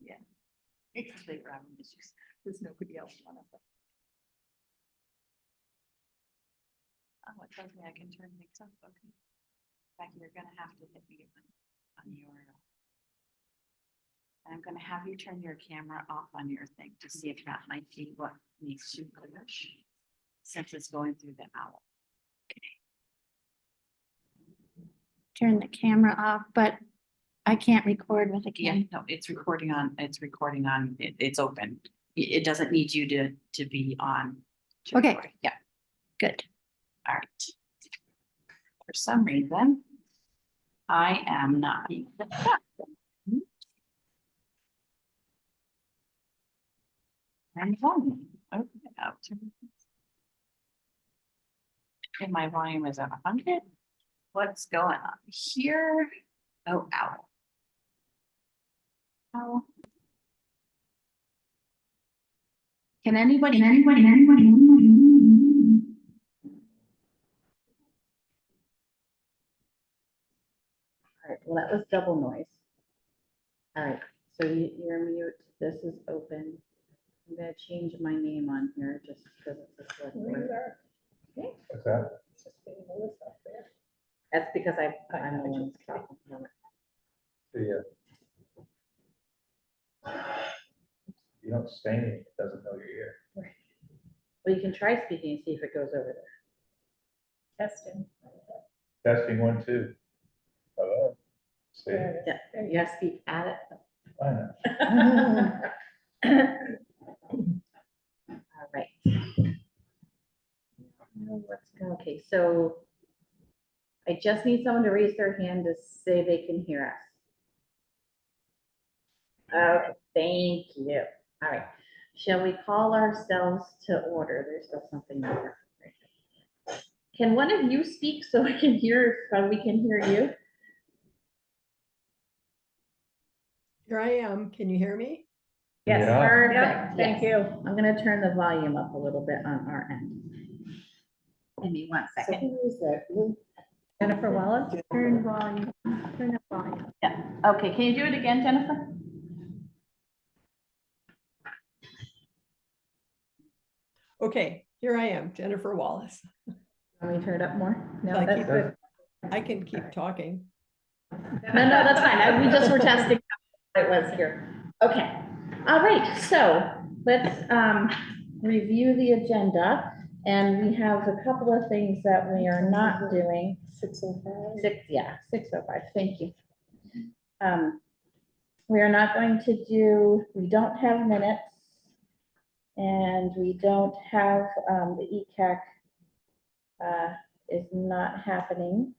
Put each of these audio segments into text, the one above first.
Yeah. They were having issues. There's nobody else on it. Oh, it tells me I can turn things up. Okay. In fact, you're gonna have to hit me on your. I'm gonna have you turn your camera off on your thing to see if that might be what needs to push. Since it's going through the owl. Turn the camera off, but I can't record with a Yeah, camera. no, it's recording on, it's open. It doesn't need you to be on. to Okay. record. Yeah, Good. all right. For some reason, I am not being set up. And volume, open it out. And my volume is at 100. What's going on here? Oh, owl. Owl. Can anybody? All right, well, that was double noise. All right, so you're mute, this is open. I'm gonna change my name on here just because it's a select board. Okay, What's that? that's because I'm the one who's talking. The, you don't say anything, it doesn't know you're here. Well, you can try speaking and see if it goes over there. Testing. Testing 1, 2. Hello. See, Yeah, you gotta speak at it. I know. All right. Now let's go. Okay, so I just need someone to raise their hand to say they can hear us. Okay, thank you. All right. Shall we call ourselves to order? There's still something there. Can one of you speak so I can hear, so we can hear you? Here I am. Can you hear me? Yes, Yeah. perfect. Thank Yes. you. I'm gonna turn the volume up a little bit on our end. Give me 1 second. who is that? Jennifer Wallace? Turn volume. Turn up volume. Yeah. Okay, can you do it again, Jennifer? Okay, here I am, Jennifer Wallace. Let me turn it up more. No, I that's keep- good. I can keep talking. No, that's fine. We just were testing how it was here. Okay. All right, so let's review the agenda. And we have a couple of things that we are not doing. 6:05. 6:05, thank you. We are not going to do, we don't have minutes. And we don't have, the ECAC is not happening.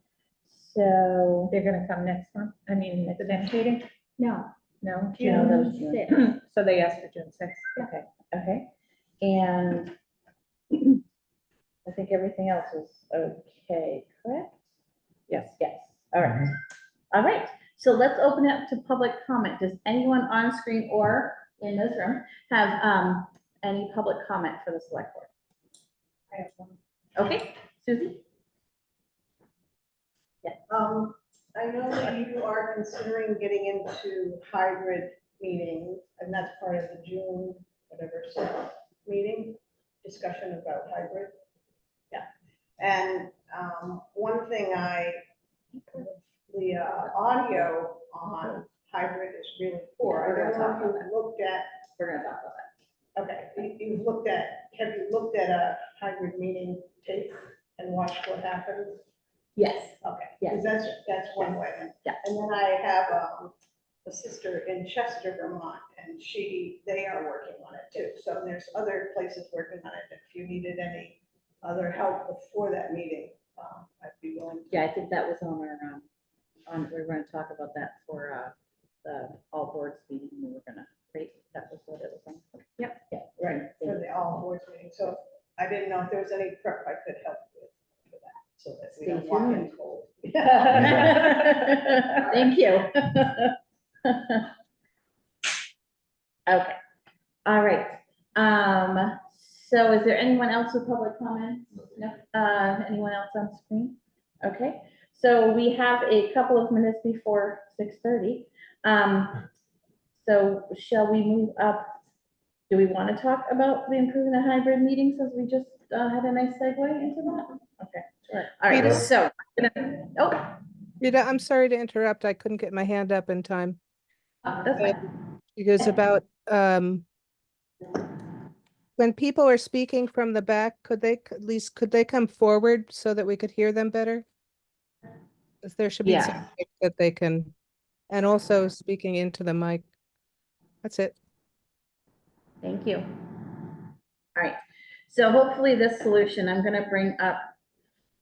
So. They're gonna come next month, I mean, at the next meeting? No. No? No, that was June June. 6th. So they asked for June sixth. Okay, okay. And I think everything else is okay, correct? Yes. Yes, all right. All right, so let's open it up to public comment. Does anyone on screen or in this room have any public comment for the select board? I have one. Okay, Susie? I know that you are considering getting into hybrid meetings, and that's part of the June, whatever, meeting, discussion about hybrid. Yeah, and, one thing the audio on hybrid is really poor. I don't know if you've looked at, We're gonna talk about that. okay, have you looked at a hybrid meeting tape and watched what happens? Yes, Okay, Yes. because that's one way. Yeah. And then I have a sister in Chester, Vermont, and they are working on it too. So there's other places working on it. If you needed any other help before that meeting, I'd be willing to. yeah, I think that was on our, we were gonna talk about that for the all boards meeting. We were gonna, right, that was what it was on. Yep. Yeah. Right, for the all boards meeting. So I didn't know if there was any prep I could help with for that, so that we don't Stay walk in tuned. cold. Thank you. Okay, all right. So is there anyone else with public comment? No, anyone else on screen? Okay, so we have a couple of minutes before 6:30. So shall we move up? Do we want to talk about the improving the hybrid meetings since we just had a nice segue into that? Okay, Sure. all right, Sure. so, oh, Rita, I'm sorry to interrupt. I couldn't get my hand up in time. that's fine. Because about, when people are speaking from the back, could they, at least, could they come forward so that we could hear them better? Because there should be Yeah. something that they can, and also speaking into the mic. That's it. Thank you. All right, so hopefully this solution, I'm gonna bring up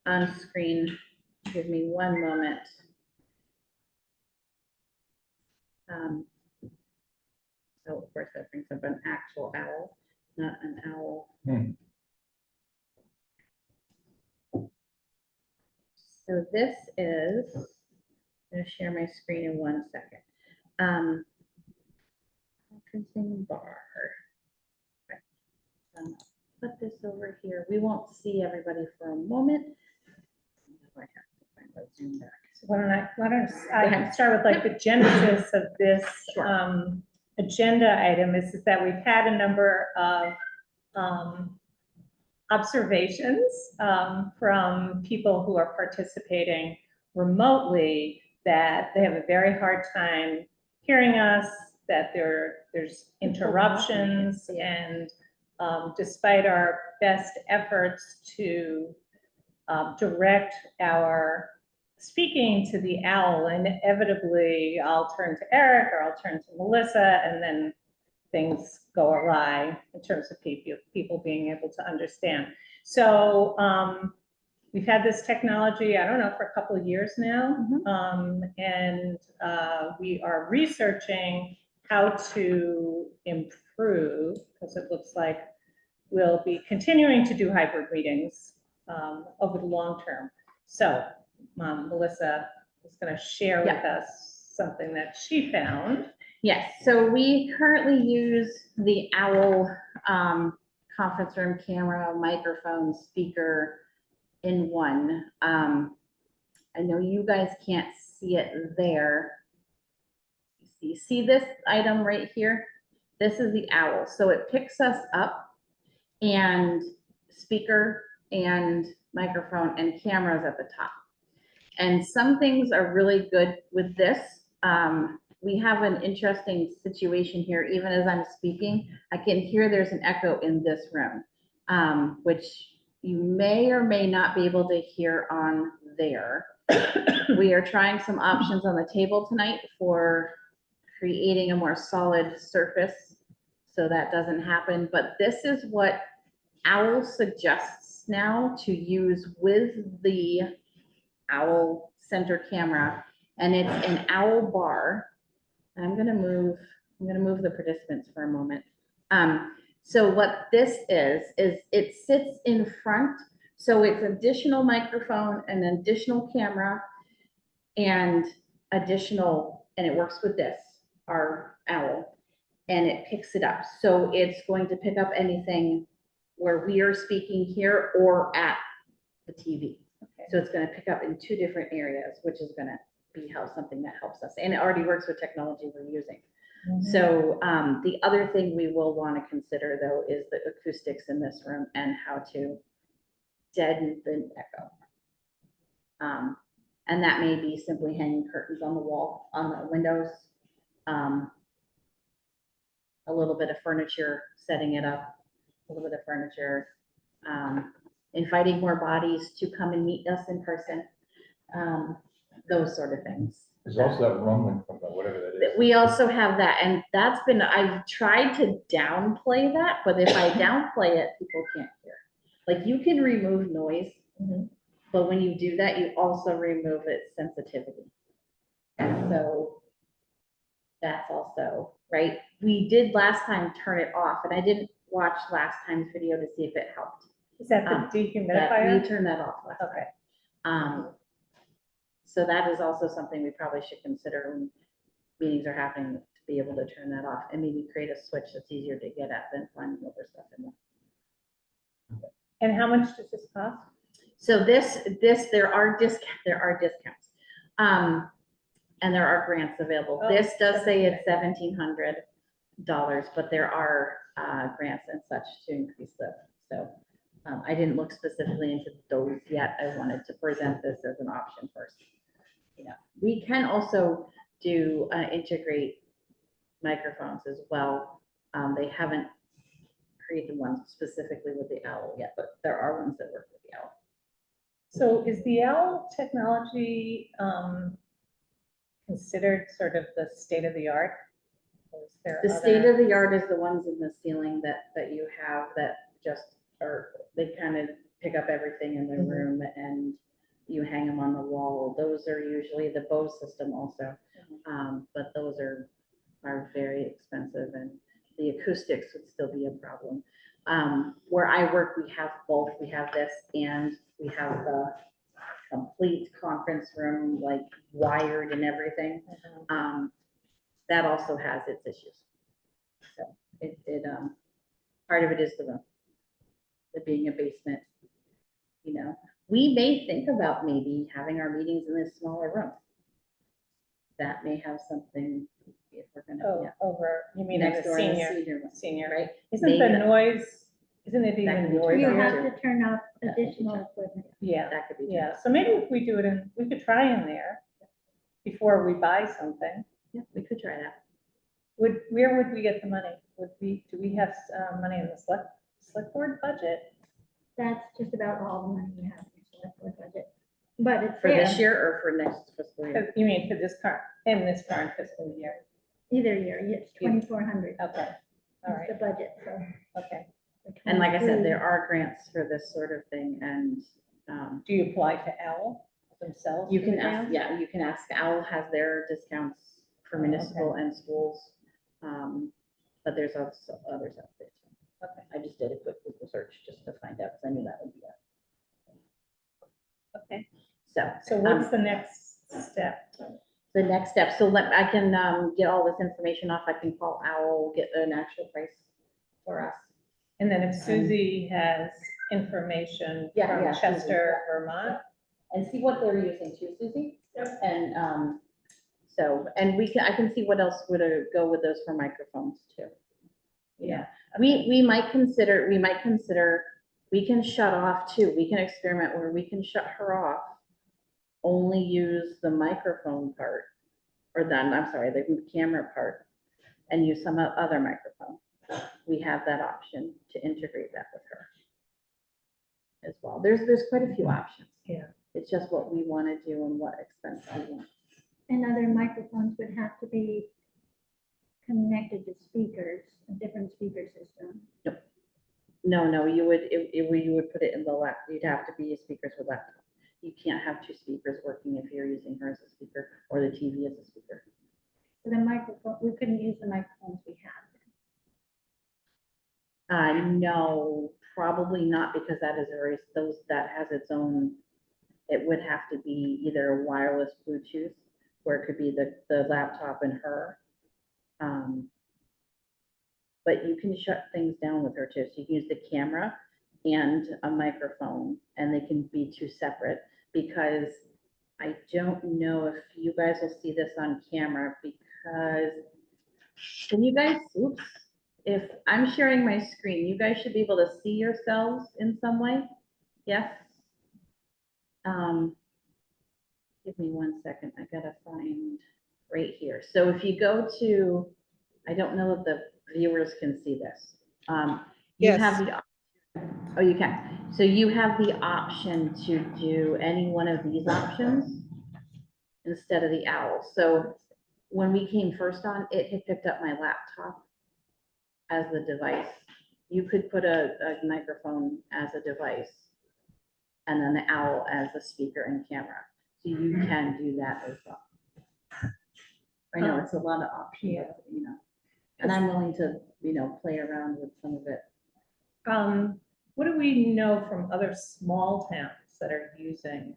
on screen. Give me one moment. So of course that brings up an actual owl, not an owl. Hmm. So this is, I'm gonna share my screen in 1 second. Conferencing bar. Right. Put this over here. We won't see everybody for a moment. I have to find my Zoom back. So why don't Go I ahead. start with like the genesis of this Sure. agenda item is that we've had a number of observations from people who are participating remotely that they have a very hard time hearing us, that there's interruptions, and despite our best efforts to direct our speaking to the owl, inevitably I'll turn to Eric or I'll turn to Melissa, and then things go awry in terms of people being able to understand. So we've had this technology, I don't know, for a couple of years now, and we are researching how to improve, because it looks like we'll be continuing to do hybrid meetings over the long term. So Melissa is going to share with us something that she found. Yes, so we currently use the OWL conference room camera, microphone, speaker in one. I know you guys can't see it there. You see this item right here? This is the OWL. So it picks us up, and speaker and microphone and cameras at the top. And some things are really good with this. We have an interesting situation here. Even as I'm speaking, I can hear there's an echo in this room, which you may or may not be able to hear on there. We are trying some options on the table tonight for creating a more solid surface so that doesn't happen. But this is what OWL suggests now to use with the OWL center camera, and it's an OWL bar. I'm gonna move the participants for a moment. So what this is it sits in front, so it's additional microphone and additional camera and it works with this, our OWL, and it picks it up. So it's going to pick up anything where we are speaking here or at the TV. Okay. So it's going to pick up in 2 different areas, which is going to be something that helps us. And it already works with technology we're using. So the other thing we will want to consider, though, is the acoustics in this room and how to deaden the echo. And that may be simply hanging curtains on the wall, on the windows, a little bit of furniture, setting it up, a little bit of furniture, inviting more bodies to come and meet us in person, those sort of things. There's also that rumbling from the, whatever that is. We also have that, and that's been, I've tried to downplay that, but if I downplay it, people can't hear. Like, you can remove noise, but when you do that, you also remove its sensitivity. And so that's also, right? We did last time turn it off, and I didn't watch last time's video to see if it helped. Is that the dehumidifier? We turned that off last time. So that is also something we probably should consider when meetings are happening, to be able to turn that off and maybe create a switch that's easier to get at than finding over stuff in there. And how much does this cost? So there are discounts. And there are grants available. Oh, This does say it's okay. $1,700, but there are grants and such to increase the, so I didn't look specifically into those yet. I wanted to present this as an option first. You know, we can also do integrate microphones as well. They haven't created ones specifically with the owl yet, but there are ones that work with the owl. So is the OWL technology considered sort of the state of the art? Or is there The other- state of the art is the ones in the ceiling that you have that just are, they kind of pick up everything in the Mhm. room and you hang them on the wall. Those are usually the Bose system also. But those are very expensive and the acoustics would still be a problem. Where I work, we have both. We have this and we have the complete conference room, like wired and everything. That also has its issues. So part of it is the room. It being a basement, you know. We may think about maybe having our meetings in this smaller room. That may have something if we're gonna, Oh, yeah. over, you mean in Next the door in the senior, room, senior, right? isn't the Maybe- noise, isn't it That even could be noise? You turned have too. to turn off That could be additional turned. equipment. Yeah, That could be. yeah, so maybe if we do it in, we could try in there before we buy something. Yeah, we could try that. Where would we get the money? Do we have money in the select board budget? That's just about all the money we have in the select board budget. But it's For this there year or for next fiscal year? You mean for this current fiscal year? either year, it's 2,400. Okay, all That's the right, budget, so. okay. for And like I said, 23. there are grants for this sort of thing and Do you apply to OWL themselves? you for can the ask, grants? yeah, you can ask. OWL has their discounts for Oh, municipal and schools. But there's also others out there. too. Okay, I just did a quick Google search just to find out, because I knew that would be it. okay. So. So what's the next step? The next step, so I can get all this information off. I can call OWL, get an actual price for us. And then if Susie has information Yeah, from yeah, Susie, Chester, yeah. Vermont, And see what they're using too, Susie. And and I can see what else would go with those for microphones too. Yeah, we might consider, we can shut off too. We can experiment where we can shut her off. Only use the microphone part, or the camera part, and use some other microphone. We have that option to integrate that with her as well. There's quite a few options. Yeah. It's just what we want to do and what expense we want. And other microphones would have to be connected to speakers, a different speaker system. No, you would put it in the lap, you'd have to be speakers with laptop. You can't have two speakers working if you're using her as a speaker or the TV as a speaker. So the microphone, we couldn't use the microphones we have. No, probably not, because that is that has its own, it would have to be either a wireless Bluetooth, where it could be the laptop and her. But you can shut things down with her too. So you can use the camera and a microphone, and they can be two separate, because I don't know if you guys will see this on camera, because can you guys, oops, if I'm sharing my screen, you guys should be able to see yourselves in some way. Yes? Give me 1 second. I gotta find right here. So if you go to, I don't know if the viewers can see this. You have Yes. oh, you can. So you have the option to do any one of these options instead of the owl. So when we came first on, it had picked up my laptop as the device. You could put a microphone as a device and then the owl as a speaker and camera. So you can do that as well. I know it's a lot of options, Yeah. you know, and I'm willing to, play around with some of it. what do we know from other small towns that are using?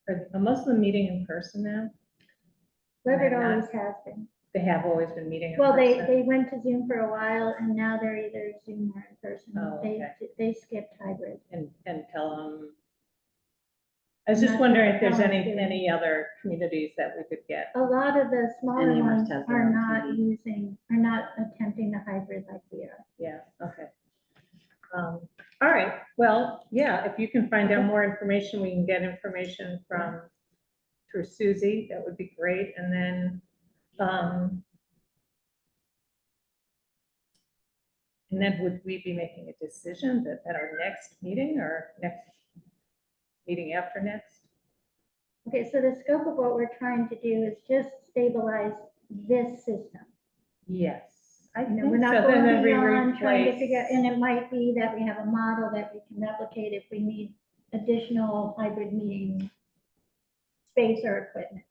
Are most of them meeting in person now? Leverett Not- always has been. They have always been meeting in Well, person? they went to Zoom for a while and now they're either Zoom or in person. Oh, okay. They skipped hybrid. And tell them, I was just Not wondering if there's just any other communities that we could get. A lot of the smaller Amherst ones has their are own not TV. are not attempting the hybrid like we are. Yeah, okay. All right, well, yeah, if you can find out more information, we can get information through Susie, that would be great, and then, would we be making a decision at our next meeting or next meeting after next? Okay, so the scope of what we're trying to do is just stabilize this system. Yes. I You know, think we're not so. Then going we beyond trying to replace- figure, and it might be that we have a model that we can replicate if we need additional hybrid meeting space or equipment.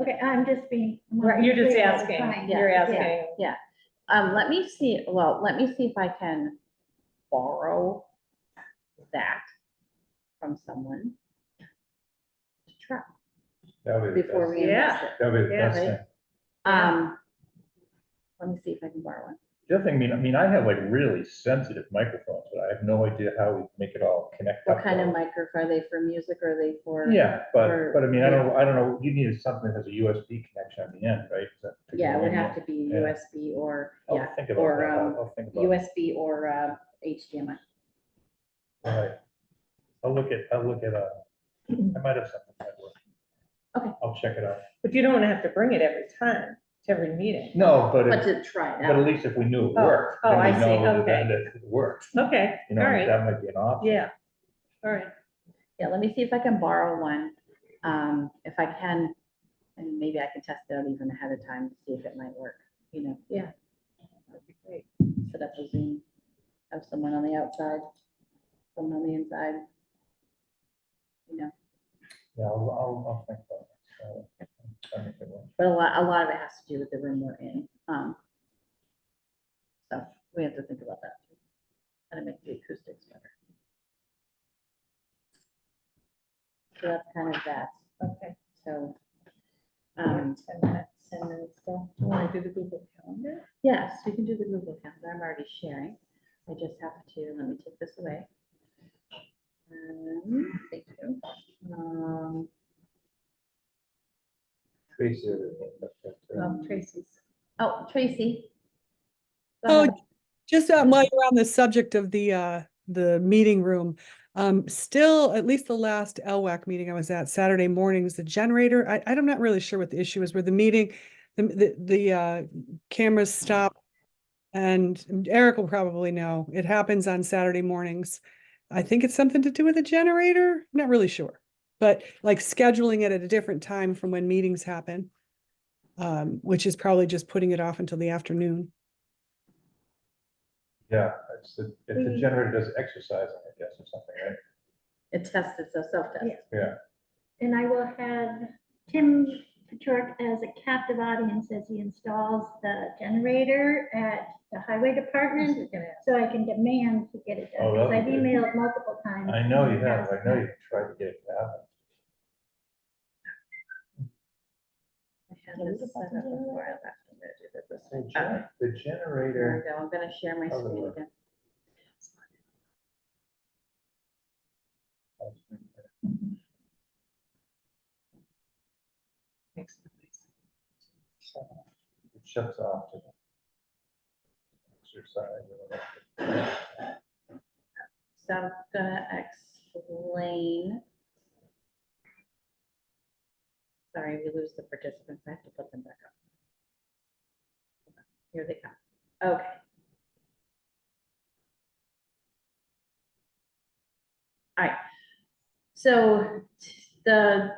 Okay, I'm just being. I wanna Right, be you're just clear what we're asking, trying to you're do. asking. Yeah. Let me see if I can borrow that from someone to try That would be the before best, we invest it. that would be the Yeah, best right. thing. Let me see if I can borrow one. The other thing, I have like really sensitive microphones, but I have no idea how we make it all connect up. What kind of well. microphone, are they for music or are they for? Yeah, for but I don't know, you needed something that has a USB connection on the end, right? To Yeah, go it would in have there. to be Yeah. USB or, I'll yeah, think about or, that, I'll think about it. USB or HDMI. Right. I'll look at, I might have something that works. Okay. I'll check it out. But you don't want to have to bring it every time, to every meeting. No, but But if, to try it but at out. least if we knew it Oh, worked, oh, then I we see, know okay. that it worked. Okay, You all know, right, that might be an option. yeah, all right. Yeah, let me see if I can borrow one. If I can, and maybe I can test it out even ahead of time to see if it might work, you know. Yeah. That'd be great. Set up a Zoom, have someone on the outside, someone on the inside. You know, Yeah, I'll think about it. I'll make it work. but a lot of it has to do with the room we're in. So we have to think about that too. How to make the acoustics better. So that's kind of that. Okay. So, 10 minutes. 10 minutes still. You want to do the Google Calendar? yes, we can do the Google Calendar. I'm already sharing. I just have to, let me take this away. Thank you. Tracy, Tracy's. Oh, Tracy. Go Oh, ahead. just while you're on the subject of the meeting room, still, at least the last LWAC meeting I was at Saturday mornings, the generator, I'm not really sure what the issue is where the meeting, the cameras stop. And Eric will probably know, it happens on Saturday mornings. I think it's something to do with the generator. I'm not really sure, but like scheduling it at a different time from when meetings happen. Which is probably just putting it off until the afternoon. yeah, if the generator does exercising, I guess, or something, right? It tests, it's a self-test. Yeah. Yeah. And I will have Tim Pachork as a captive audience as he installs the generator at the highway department, so I can demand to get it done. Oh, Because that'd I've be good. emailed multiple times. I know you and he have, hasn't. I know you've tried to get it to happen. I had this set up before I left. I'm gonna do it this way. The There we generator, go. I'm gonna share my How's it screen work? again. it shuts off to exercise or whatever. So I'm gonna explain. Sorry, we lose the participants. I have to put them back up. Here they come. Okay. All right. So the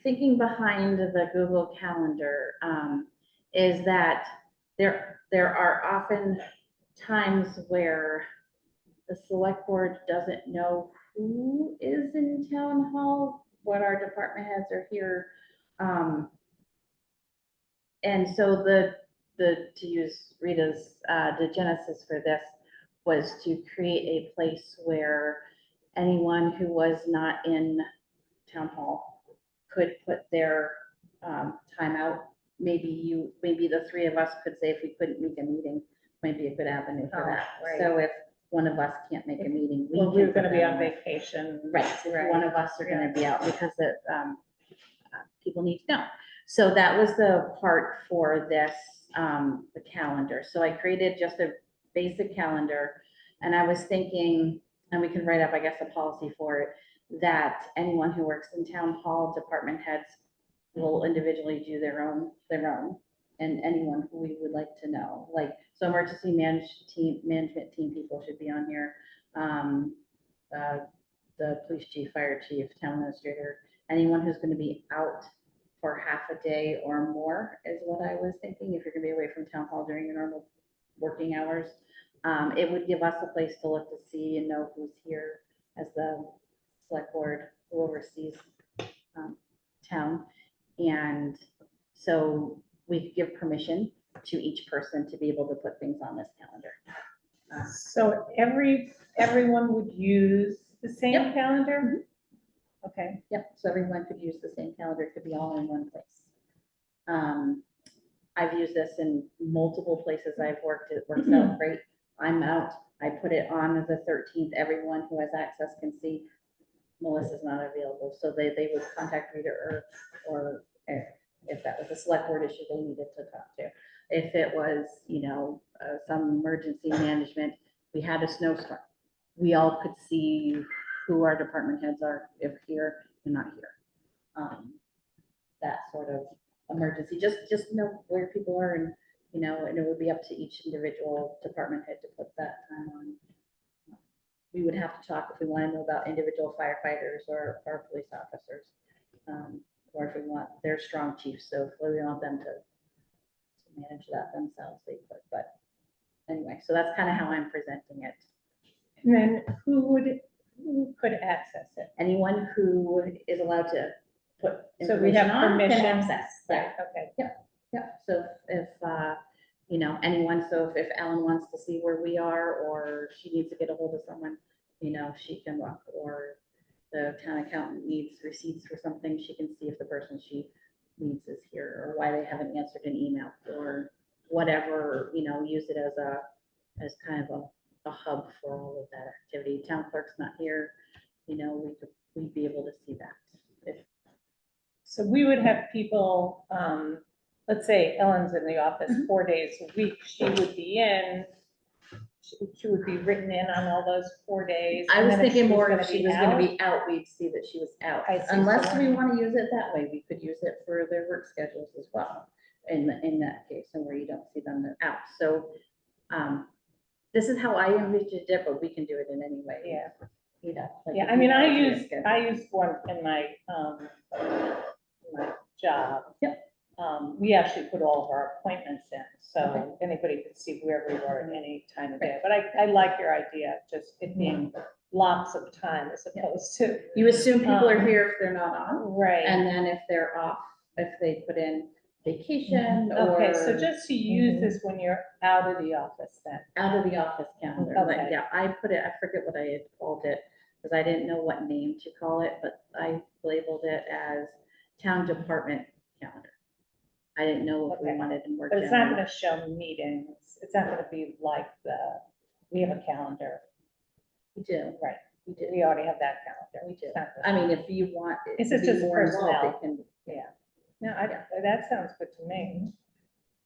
thinking behind the Google Calendar is that there are often times where the select board doesn't know who is in town hall, what our department heads are here. And so to use Rita's, the genesis for this was to create a place where anyone who was not in town hall could put their time out. Maybe the three of us could say if we couldn't make a meeting, might be a good avenue for Oh, that. right. So one of us can't make a meeting. Well, we can were put gonna be that on there. vacation. Right, if one of us are gonna be out because people need to know. So that was the part for this, the calendar. So I created just a basic calendar. And I was thinking, and we can write up, I guess, a policy for it, that anyone who works in town hall, department heads will individually do their own, and anyone who we would like to know, like, so emergency management team people should be on here. The police chief, fire chief, town administrator, anyone who's gonna be out for half a day or more is what I was thinking, if you're gonna be away from town hall during your normal working hours. It would give us a place to look to see and know who's here as the select board who oversees town. And so we could give permission to each person to be able to put things on this calendar. So everyone would use the same Yep. calendar? Okay, Yep, so everyone could use the same calendar, it could be all in one place. I've used this in multiple places I've worked, it works out great. I'm out, I put it on the 13th, everyone who has access can see. Melissa's not available, so they would contact me or if that was a select board issue they needed to talk to. If it was, some emergency management, we had a snowstorm, we all could see who our department heads are, if here and not here. That sort of emergency, just know where people are and, and it would be up to each individual department head to put that time on. We would have to talk if we want to know about individual firefighters or police officers. Or if we want their strong chiefs, so if we want them to manage that themselves, they could, but anyway, so that's kind of how I'm presenting it. and then who could access it? Anyone who is allowed to put So we have information on can permission. access. Yeah, Okay, yeah. So if, anyone, so if Ellen wants to see where we are, or she needs to get a hold of someone, she can look, or the town accountant needs receipts for something, she can see if the person she needs is here, or why they haven't answered an email, or whatever, use it as kind of a hub for all of that activity. Town clerk's not here, we'd be able to see that. so we would have people, let's say Ellen's in the office 4 days a week, she would be in, she would be written in on all those 4 days. I and was then if thinking more gonna if she was gonna out- be out, we'd see that she was out. I see, so Unless we then- want to use it that way, we could use it for their work schedules as well. In that case, and where you don't see them, they're out. So, this is how I envisioned it, but we can do it in any way. Yeah. Like Yeah, if I you mean, wanna do a schedule. I used one in my job. Yep. We actually put all of our appointments in, so Okay. anybody could see where we were at any time of day. But I like your idea, of just it being blocks of time as opposed to. You assume people are Um, here if they're not on, Right. and then if they're off, if they put in vacation or. Okay, so just to use this when you're out of the office then. Out of the office calendar, like, Okay. yeah, I put it, I forget what I had called it, because I didn't know what name to call it, but I labeled it as town department calendar. I didn't know if we Okay. wanted to more. But it's not general. gonna show meetings, it's not gonna be like we have a calendar, We do, right, we do, we already have that calendar. we do. It's not gonna- I mean, if you want. it This to is be just more involved, personnel. they can- Yeah, no, that sounds good to me.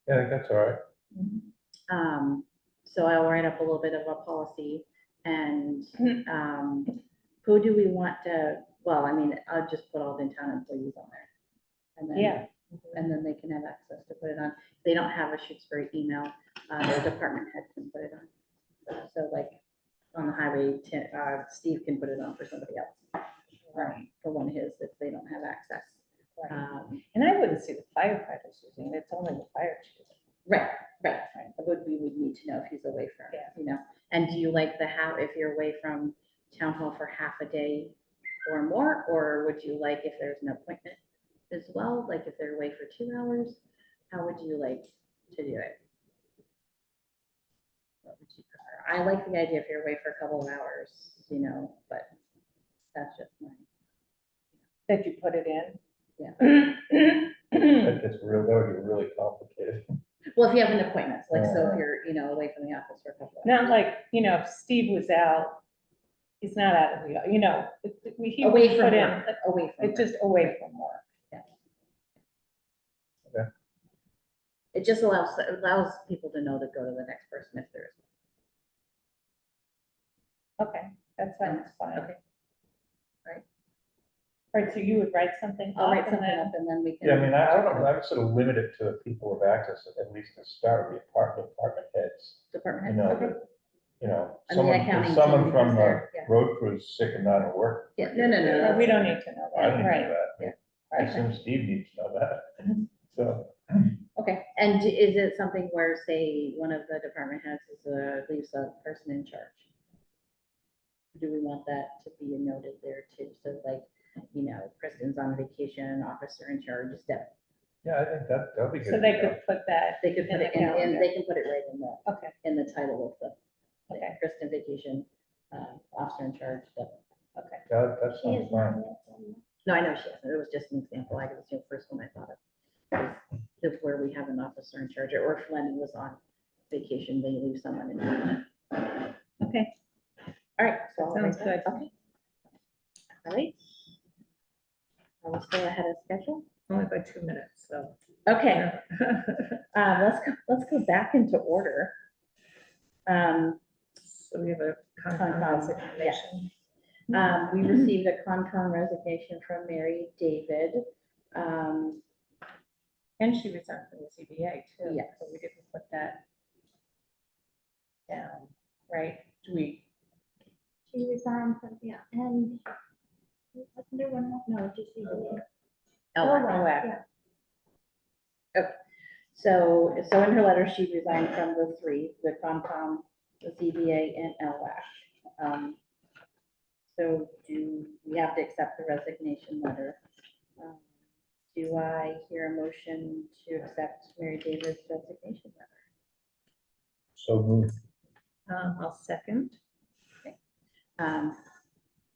Yeah, I think that's all right. So I'll write up a little bit of a policy and, who do we want to, well, I mean, I'll just put all the town employees on there. And then, Yeah. and then they can have access to put it on. If they don't have a Shutesbury email, their department head can put it on. So like on the highway, Steve can put it on for somebody else. For one of his, if they don't have access. Right. And I wouldn't see the firefighters using it, it's only the fire chief. Right. We would need to know if he's away from, and do you like if you're away from town hall for half a day or more, or would you like if there's an appointment as well, like if they're away for 2 hours, how would you like to do it? What would you prefer? I like the idea if you're away for a couple of hours, but that's just mine. That you put it in? Yeah. That would be really complicated. Well, if you have an appointment, like, so if you're, you know, away from the office for a couple of Not hours. like, you know, if Steve was out, he's not out of the, you know, he would Away from put in, work, away from it's work. just away from work. It just allows people to know to go to the next person if there is. Okay, that sounds fine. Okay. All right, so you would write something I'll up write and something then, up and then we can. Yeah, I mean, I don't know, I would sort of limit it to the people with access, at least to start with department heads. Department You head, know, okay. that, you know, And the someone, accounting if someone team, from because the they're- yeah. road crew's sick and not at work. Yeah, no. we don't need to know I that, don't know right? that. I assume Steve needs to know that. So, Okay, and is it something where, say, one of the department heads is leaves a person in charge? Do we want that to be noted there too? So like, you know, Kristen's on vacation, officer in charge is Deb. yeah, I think that'll be good. So they could put that, They could put In it the in, calendar. they can put it right in the, okay, in the title of the, Okay. Kristen vacation, officer in charge, Deb. okay. That She is sounds not fine. yet. No, I know she hasn't. It was just an example. It was the first one I thought of. Is where we have an officer in charge, or if Lenny was on vacation, they leave someone in. Okay. All right. So I'll Sounds write that. good. Okay. All right. Are we still ahead of schedule? Only by 2 minutes, so. Okay, let's go back into order. So we have a Concom, Concom yes. resignation. We received a Concom resignation from Mary David. And she resigned from the ZBA too. Yes. So we didn't put that down, right? Do we, She resigned from, yeah, and wasn't there one more? No, just the. Oh, wow, wow. yeah. So in her letter, she resigned from the three, the Concom, the ZBA, and LWAC. So do we have to accept the resignation letter? Do I hear a motion to accept Mary David's resignation letter? So moved. I'll second.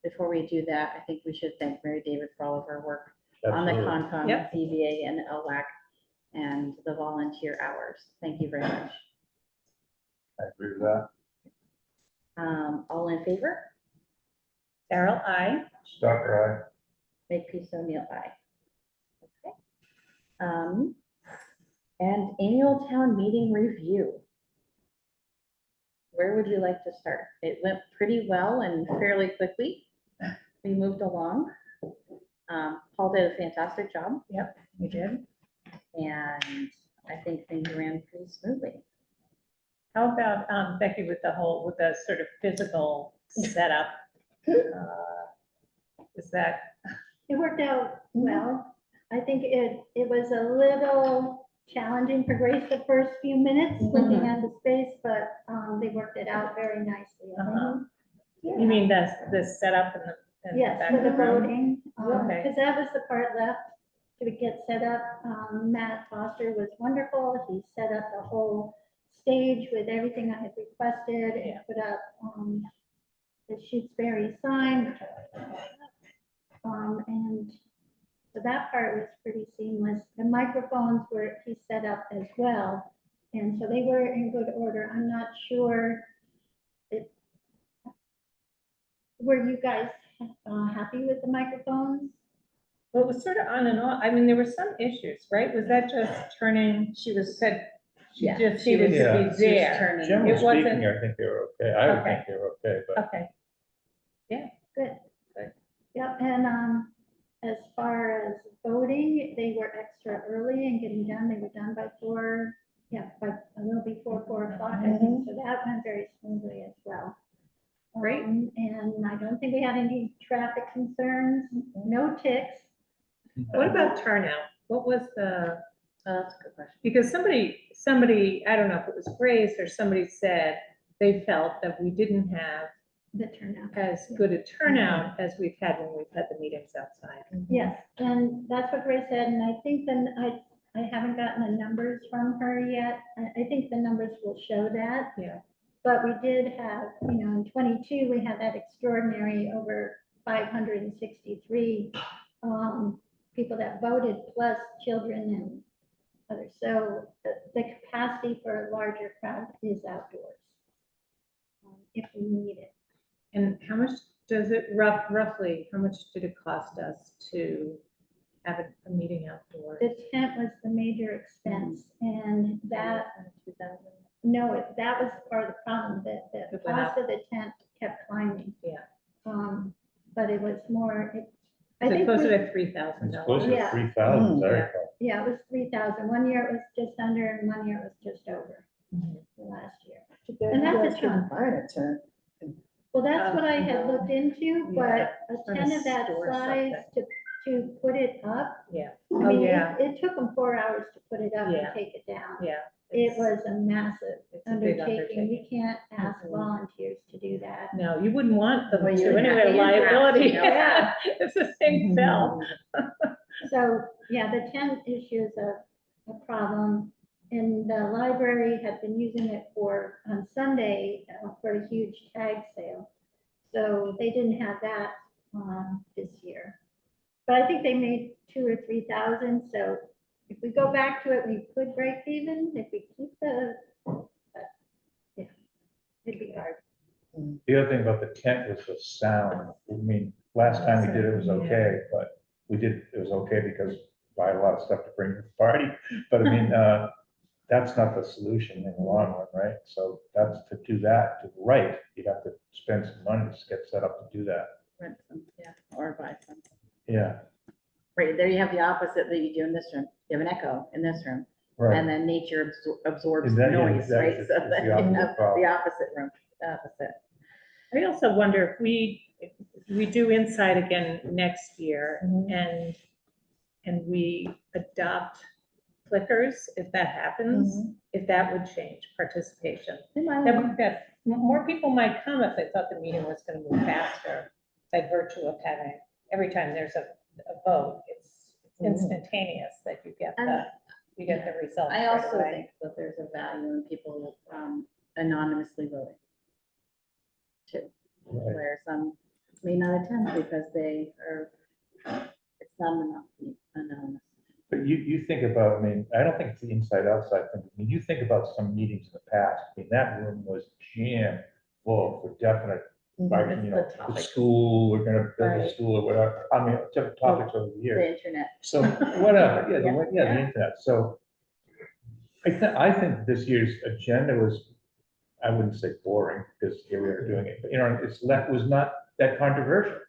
Before we do that, I think we should thank Mary David for all of her work on the Absolutely. Concom, Yep. ZBA, and LWAC, and the volunteer hours. Thank you very much. I agree with that. All in favor? Carol, I. Stocker, Makepeace O'Neill, aye. Okay. And annual town meeting review. Where would you like to start? It went pretty well and fairly quickly. We moved along. Paul did a fantastic job, You did. and I think things ran pretty smoothly. How about Becky with the sort of physical setup? Is that, It worked out well. I think it was a little challenging for Grace the first few minutes looking at the space, but they worked it out very nicely. I think. you mean the setup and the. and the Yes, for the background? voting, Okay. because that was the part left to get set up. Matt Foster was wonderful. He set up the whole stage with everything I had requested and put up the Shutesbury sign. which I like. And so that part was pretty seamless. The microphones were, he set up as well. And so they were in good order. I'm not sure if, were you guys happy with the microphones? Well, it was sort of on and off. I mean, there were some issues, right? Was that just turning, She was, said, she Yeah, just she needed was- to Yeah. be she was there? turning. Generally It wasn't- speaking, I think they were okay. I would Okay. think they were okay, but Okay, Good. Good. Yep, and as far as voting, they were extra early and getting done. They were done by 4, by a little before 4 o'clock, I think. So that went very smoothly as well. Great. And I don't think we had any traffic concerns, no ticks. what about turnout? What was the, that's a good question. because somebody, I don't know if it was Grace or somebody said they felt that we didn't have The turnout. as good a turnout as we've had when we've had the meetings outside. Yes, and that's what Grace said, and I think then I haven't gotten the numbers from her yet. I think the numbers will show that. Yeah. But we did have, in 22, we had that extraordinary over 563 people that voted, plus children others. So the capacity for a larger crowd is outdoors. If we need it. And how much does it roughly, how much did it cost us to have a meeting outdoors? The tent was the major expense and that, no, that was part of the problem, that the It went cost of the tent kept climbing. Yeah. But it was more, I Is it think, closer we- to $3,000? It's closer to Yeah. 3,000, I Yeah. recall. yeah, it was 3,000. One year it was just under and one year it was just over Mhm. the last year. Then And you that's a guys couldn't ton. find a tent. Well, that's what I had no. looked into, but Yeah. a Trying to tent of that store size to put it up. Yeah. I Oh, mean, yeah. it took them 4 hours to put it up Yeah. and take it down. Yeah. It it's- was a massive It's a big undertaking. You undertaking. can't ask Mhm. volunteers to do that. No, you wouldn't want them Well, you to, wouldn't have anyway, to, you'd have to, liability. you know. Yeah. If the thing fell. So, yeah, the tent issue is a problem. And the library had been using it on Sunday for a huge tag sale. So they didn't have that this year. But I think they made 2,000 or 3,000. So if we go back to it, we could break even if we keep yeah, it'd be hard. The other thing about the tent was the sound. I mean, last time we did it was okay, but it was okay because we had a lot of stuff to bring to the party. But I mean, that's not the solution in the long run, right? So that's to do that, right, you'd have to spend some money to get set up to do that. Rent some, yeah, or buy some. Yeah, Right, there you have the opposite that you do in this room. You have an echo in this room, and right. then nature absorbs Is that- yeah, noise, that right? is So the then you opposite have problem. the opposite room, opposite. I also wonder if we do inside again next year Mhm. and we adopt clickers, if that happens, if that would change participation. They might- That more people might come if they thought the meeting was gonna move faster by virtue of having, every time there's a vote, it's instantaneous that you get the results I right also away. think that there's a value in people anonymously voting too, Right. where some may not attend because they are, it's not enough anonymous. But you think about, I mean, I don't think it's the inside outside thing. I mean, you think about some meetings in the past. I mean, that room was jammed full for definite, like, It's you the know, the topic. school, we're gonna build a Right. school or whatever. I mean, different topics over the years. The internet. So whatever, yeah, Yeah. the internet. So I think this year's agenda was, I wouldn't say boring because here we are doing it, but you know, was not that controversial.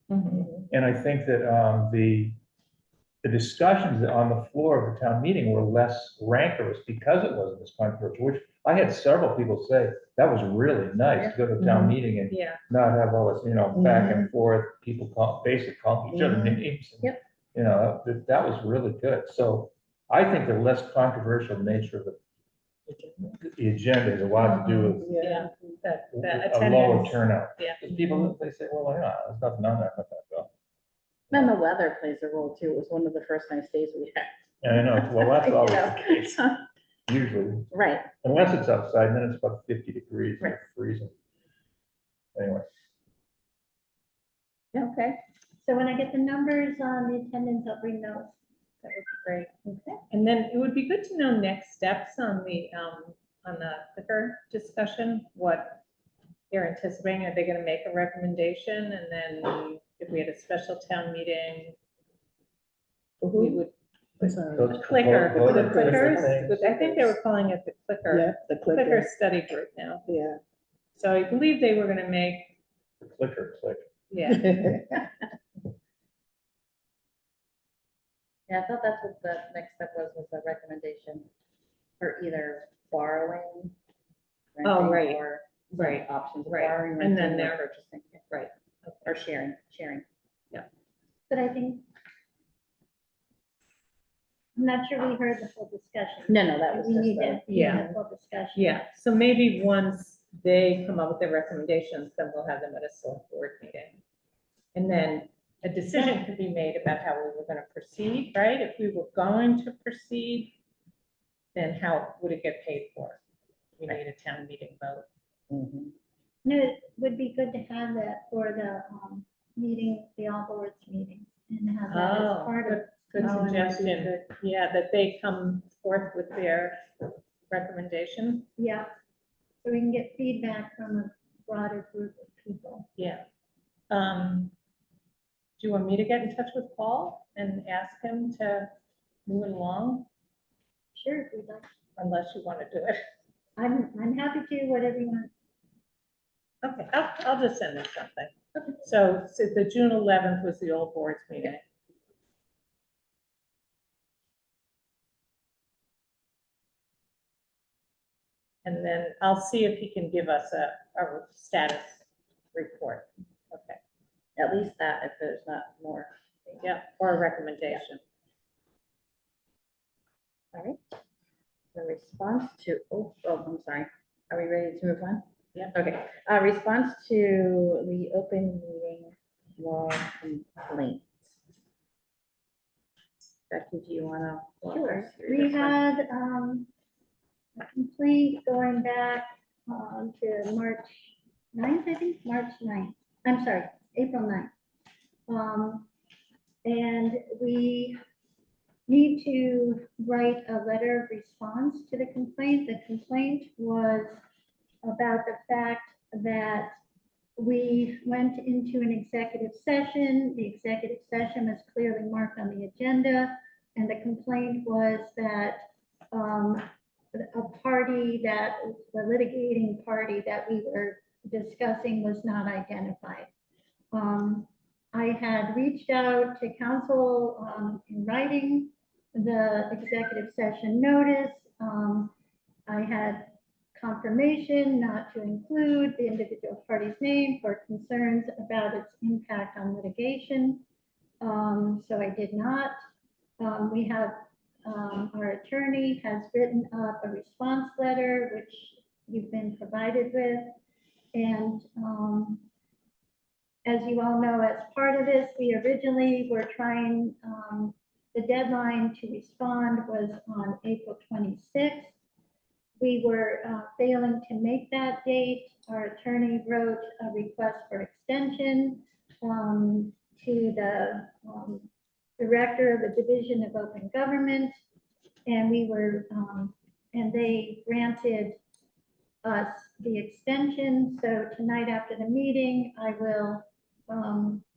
Mhm. And I think that the discussions on the floor of the town meeting were less rancorous because it wasn't as controversial, which I had several people say, that was really nice to go to a town meeting and Yeah, not have all this, you know, back and forth, people calling each other Mhm. names. and, Yep. You know, that was really good. So I think the less controversial nature of the agenda has a lot to do with yeah, the a lower attendance. turnout. Yeah. Because people, they say, well, yeah, there's nothing on there, but that, though. And the weather plays a role too. It was one of the first nice days we had. And I know, well, that's always You the know? case, usually, Right, unless it's outside, then it's about 50 degrees, and Right. it's freezing. Anyway, okay, So when I get the numbers on the attendance, I'll bring those. That would be great. Okay. And then it would be good to know next steps on the clicker discussion, what they're anticipating. Are they gonna make a recommendation? And then if we had a special town meeting, we would, so it's clicker, vote- the vote on clickers, things. I think they were calling it the clicker, Yeah, the clicker clicker, study group now. yeah. So I believe they were gonna make, The clicker, click. yeah, yeah, I thought that's what the next step was a recommendation for either borrowing. Oh, renting, right, Or some right, options, of right. borrowing, And then renting, or there- purchasing. right. Or sharing. But I think, I'm not sure we heard the full discussion. No, that was We just need the, to hear yeah. the full discussion. Yeah, so maybe once they come up with their recommendations, then we'll have them at a select board meeting. And then a decision could be made about how we were gonna proceed, right? If we were going to proceed, then how would it get paid for? We need a town meeting vote. Mhm. No, it would be good to have that for the meeting, the all boards meeting, and have that Oh, as part of Good Oh, and that'd be suggestion. good. Yeah, that they come forth with their recommendation. Yeah, so we can get feedback from a broader group of people. Yeah. Do you want me to get in touch with Paul and ask him to move it along, Sure, if we'd like. unless you want to do it? I'm happy to, whatever you want. Okay, I'll just send him something. So the June 11th was the old board's meeting. And then I'll see if he can give us a status report. Okay, At least that, if there's not more. yeah, or a recommendation. All right. The response to, I'm sorry. Are we ready to move on? Yeah. Okay, response to the open meeting law complaint. Becky, do you want to? Sure. We had a complaint going back to March 9th, I think, March 9th. I'm sorry, April 9th. And we need to write a letter of response to the complaint. The complaint was about the fact that we went into an executive session. The executive session was clearly marked on the agenda. And the complaint was that a party that, the litigating party that we were discussing was not identified. I had reached out to counsel in writing the executive session notice. I had confirmation not to include the individual party's name for concerns about its impact on litigation. So I did not. We have, our attorney has written up a response letter, which you've been provided with. And as you all know, as part of this, we originally were trying, the deadline to respond was on April 26th. We were failing to make that date. Our attorney wrote a request for extension to the director of the Division of Open Government. And we were, and they granted us the extension. So tonight after the meeting, I will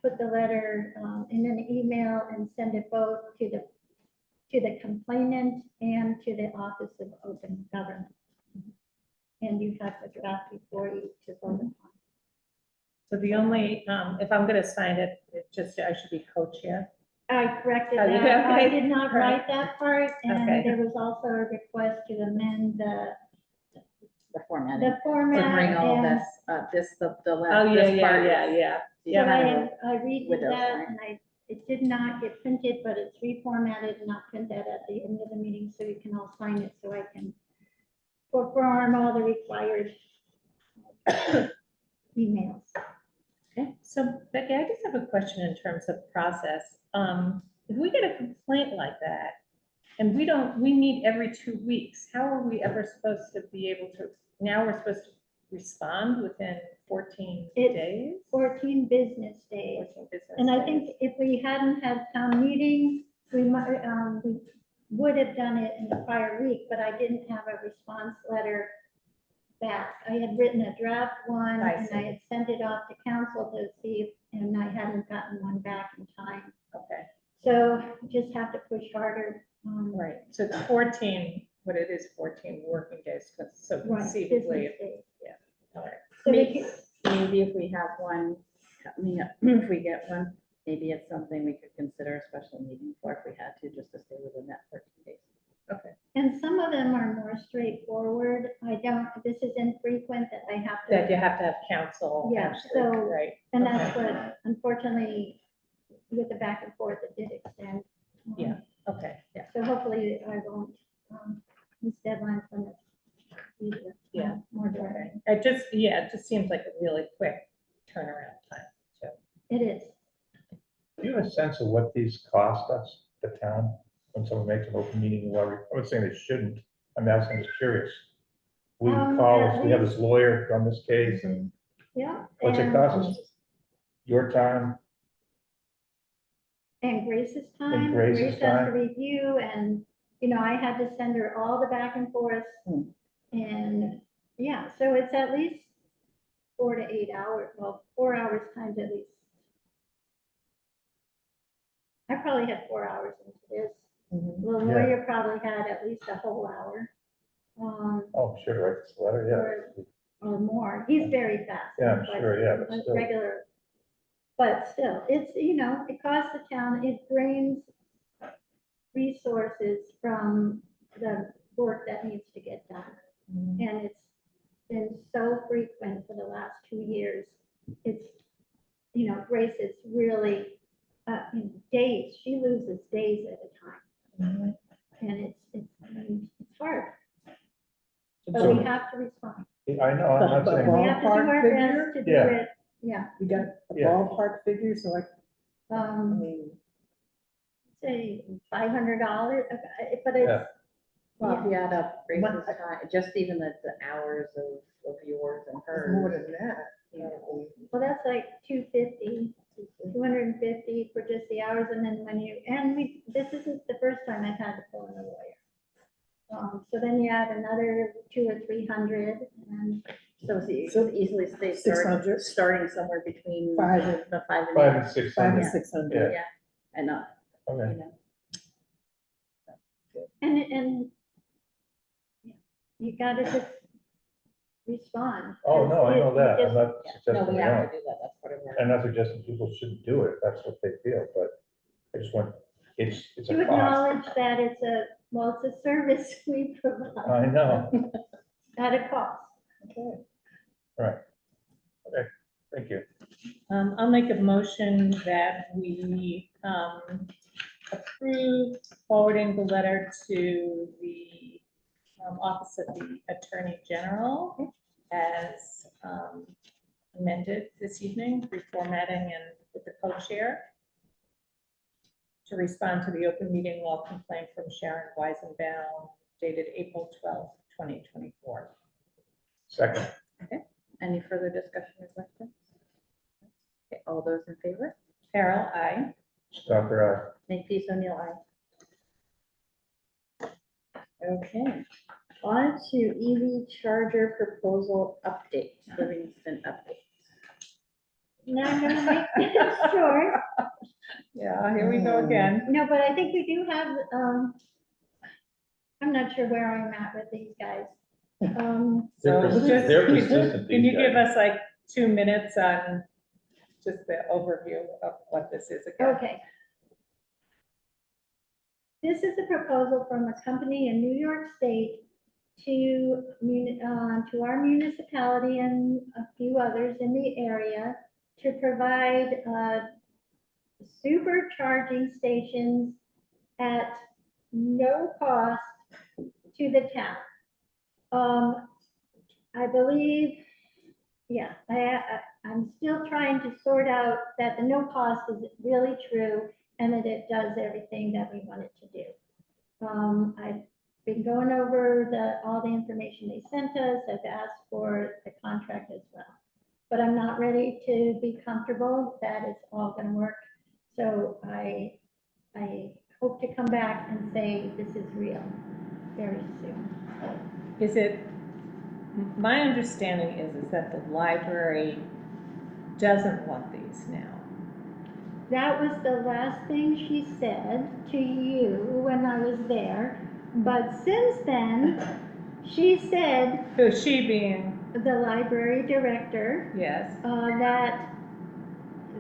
put the letter in an email and send it both to the complainant and to the Office of Open Government. And you have the draft before you to vote upon. So the only, if I'm going to sign it, it just, I should be co-chair. I corrected Oh, you did? that. I Okay. did not write that part. And Okay. there was also a request to amend the format. format. Bring all and- this, the last. Oh, yeah, this yeah, part yeah, is- yeah. So Yeah. I redid Windows, that right? and it did not get printed, but it's reformatted and not printed at the end of the meeting, so you can all sign it so I can perform all the required emails. Okay, so Becky, I just have a question in terms of process. If we get a complaint like that, and we meet every 2 weeks, how are we ever supposed to be able to, now we're supposed to respond within 14 It's days? 14 business days. 14 business And I days. think if we hadn't had town meeting, we might, we would have done it in the prior week, but I didn't have a response letter back. I had written a draft one I and see. I had sent it off to council to see if, and I hadn't gotten one back in time. Okay, So just have to push harder. right, so it's 14, what it is, 14 working days, so Right, conceivably, business days. all right. So we Maybe could- maybe if we have one coming up, if we get one, maybe it's something we could consider a special meeting for if we had to, just to stay within that 14 days. And some of them are more straightforward. This is infrequent that I have That you to, have to have counsel, Yeah, actually, so- right? and that's Okay. what, unfortunately, with the back and forth, it did extend. Yeah. Okay, yeah, So hopefully I won't, miss deadlines when it's easier. Yeah. More okay. direct. It just seems like a really quick turnaround time, so. It is. Do you have a sense of what these cost us, the town, when someone makes an open meeting law? I'm not saying they shouldn't, I'm asking, just curious. We call, At we have this least- lawyer on this case, and Yeah. what's it and- cost us? Your time, And Grace's time, Grace's Grace has to time. review, and, you know, I had to send her all the back and forth. Hmm. And, yeah, so it's at least 4 to 8 hours, well, 4 hours times at least. I probably had 4 hours into this. Mhm. The lawyer probably had at least a whole hour. Oh, sure, write this letter, yeah. Or more. He's very fast. Yeah, I'm It's like sure, yeah, but a still. Regular, but still, it's, you know, it costs the town, it drains resources from the work that needs to get done. Mhm. And it's been so frequent for the last 2 years. It's, you know, Grace is really, days, she loses days at a time. Mhm. And I mean, it's hard, but So- we have to respond. I know, I'm not But saying, We have to do ballpark our figure? best to do Yeah. it, yeah. You got a Yeah. ballpark figure, so I Um, mean, say $500, but Yeah. it's, Well, if you add up Grace's What- time, just even the hours of yours and it's more hers. than that. Yeah. probably. well, that's like 250 for just the hours, and then this isn't the first time I've had to pull in a lawyer. So then you add another 200 or 300, and So it's So easily stay 600. starting somewhere between Five and- the 5 and 8. 5 and 6 5 hundred, to 600. Yeah, and not, you okay. know. and yeah, you gotta just respond. Oh, no, I know You that, I'm just- not No, suggesting we we have don't. to do that, that's part of it. I'm not suggesting people shouldn't do it, that's what they feel, but I just want, it's To a cost. acknowledge that it's a service we provide I know, at a cost. thank you. I'll make a motion that we approve forwarding the letter to the Office of the Attorney General as amended this evening, reformatting and with the co-chair to respond to the open meeting law complaint from Sharon Weisenbaum dated April 12th, 2024. Second, Any further discussion or questions? Okay, all those in favor? Carol, I. Stalker, Makepeace O'Neill, aye. Okay, on to EV charger proposal update, Livingston update. Now I'm gonna make it short. Yeah, here we go again. No, but I think we do have, I'm not sure where I'm at with these guys. So just, They're can persistent, you these give guys. us like 2 minutes on just the overview of what this is again? Okay. This is a proposal from a company in New York State to our municipality and a few others in the area to provide supercharging stations at no cost to the town. I believe, yeah, I'm still trying to sort out that the no cost is really true and that it does everything that we want it to do. I've been going over all the information they sent us. I've asked for the contract as well. But I'm not ready to be comfortable that it's all gonna work. So I hope to come back and say this is real very soon. Is it, my understanding is that the library doesn't want these now. That was the last thing she said to you when I was there. But since then, she said, So she being, the library director, yes, that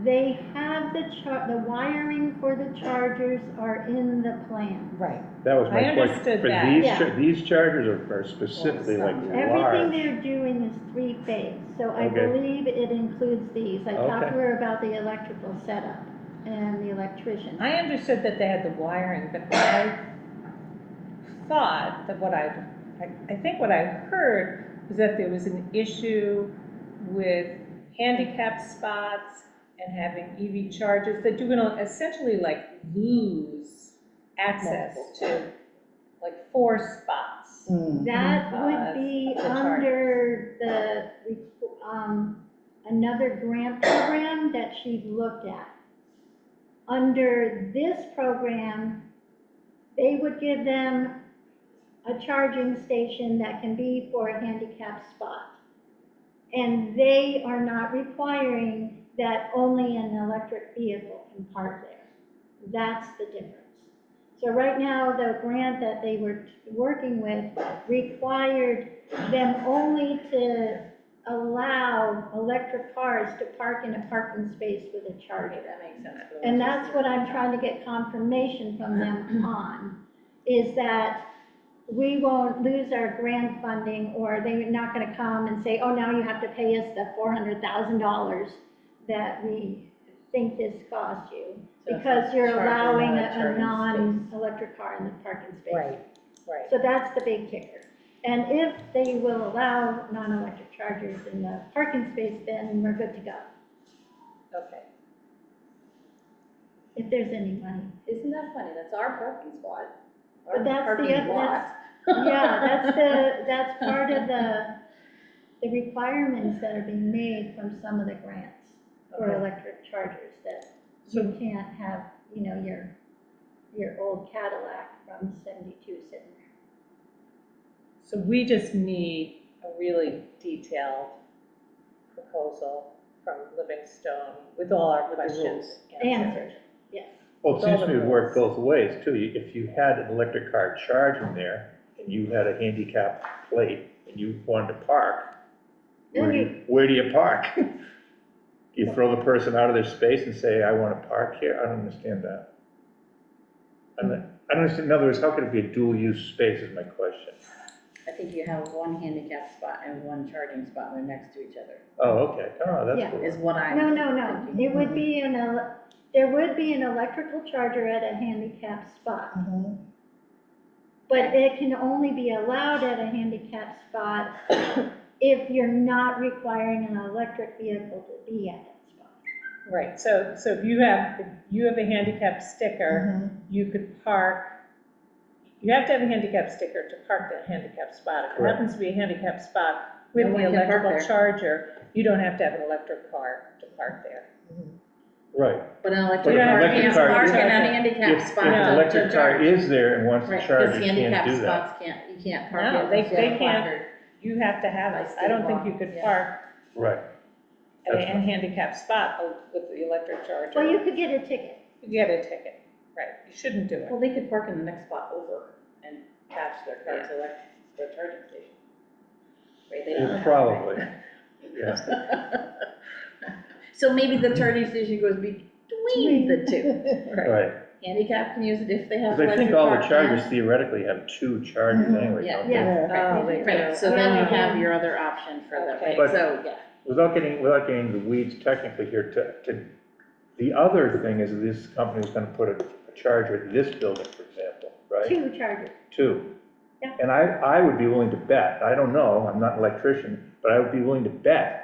they have the wiring for the chargers are in the plan. right. That was I my question. understood For that. these, Yeah. these chargers are specifically like Everything large. they're doing is 3-phase, so I Okay. believe it includes these. I talked to Okay. her about the electrical setup and the electrician. I understood that they had the wiring, but I thought that I think what I heard was that there was an issue with handicap spots and having EV chargers, that you're gonna essentially like lose access to like 4 spots. Mm. That would be the charge. under another grant program that she looked at. under this program, they would give them a charging station that can be for a handicap spot. And they are not requiring that only an electric vehicle can park there. That's the difference. So right now, the grant that they were working with required them only to allow electric cars to park in a parking space with a charger. That makes sense. And that's what I'm trying to get confirmation from them on, is that we won't lose our grant funding, or they're not gonna come and say, oh, now you have to pay us the $400,000 that we think this cost you, So it's because like you're charging, allowing not a charging non-electric car in the parking space. Right, right. So that's the big kicker. And if they will allow non-electric chargers in the parking space, then we're good to go, Okay. if there's any money. Isn't that funny? That's our parking spot. But Our that's the parking oth- lot. Yeah, that's part of the requirements that are being made from some of the grants for Okay. electric chargers, that you can't have, your old Cadillac from 72 sitting there. So we just need a really detailed proposal from Livingstone with all our questions answered. Answered, yes. Well, it With all seems to the me it worked rules. both ways too. If you had an electric car charging there and you had a handicap plate and you wanted to park, Then where do you park? You throw the person out of their space and say, I want to park here? I don't understand that. I don't understand, in other words, how could it be a dual-use space is my question. I think you have one handicap spot and one charging spot, and they're next to each other, Oh, okay. Oh, that's Yeah. cool. is what I'm No, thinking. it would be there would be an electrical charger at a handicap spot. But it can only be allowed at a handicap spot if you're not requiring an electric vehicle to be at that spot. Right, so if you have a handicap sticker, you could park, you have to have a handicap sticker to park the handicap spot. If it Correct. happens to be a handicap spot with No the one can park electrical there. charger, you don't have to have an electric car to park there. Right. But an But electric if an car electric can't car park is- in a handicap If spot. an No, electric to car charge. is there and wants to Right, charge, because you can't handicap do that. spots you can't park No, in. they unless you have a can't. placard. You have to have By it. I state don't think law, you could yeah. park Right. at a That's right. handicap spot with the electric charger. Well, you could get a ticket. You get a ticket, right, you shouldn't do it. Well, they could park in the next spot over and attach their car to their charging station. Right, they don't Yeah, have- probably. Yeah. So maybe the charging station goes between the two. Right. Handicap can use it if they have. Because I think electric all the car chargers and- theoretically have two chargers anyway, Yeah. don't they? Yeah. Oh, they Right, do. so then you Yeah. have your other option for the, Okay. right, But- so, yeah. Without getting into the weeds technically here, the other thing is this company was gonna put a charger at this building, for example, right? 2 chargers. Two. Yeah. And I would be willing to bet, I don't know, I'm not an electrician, but I would be willing to bet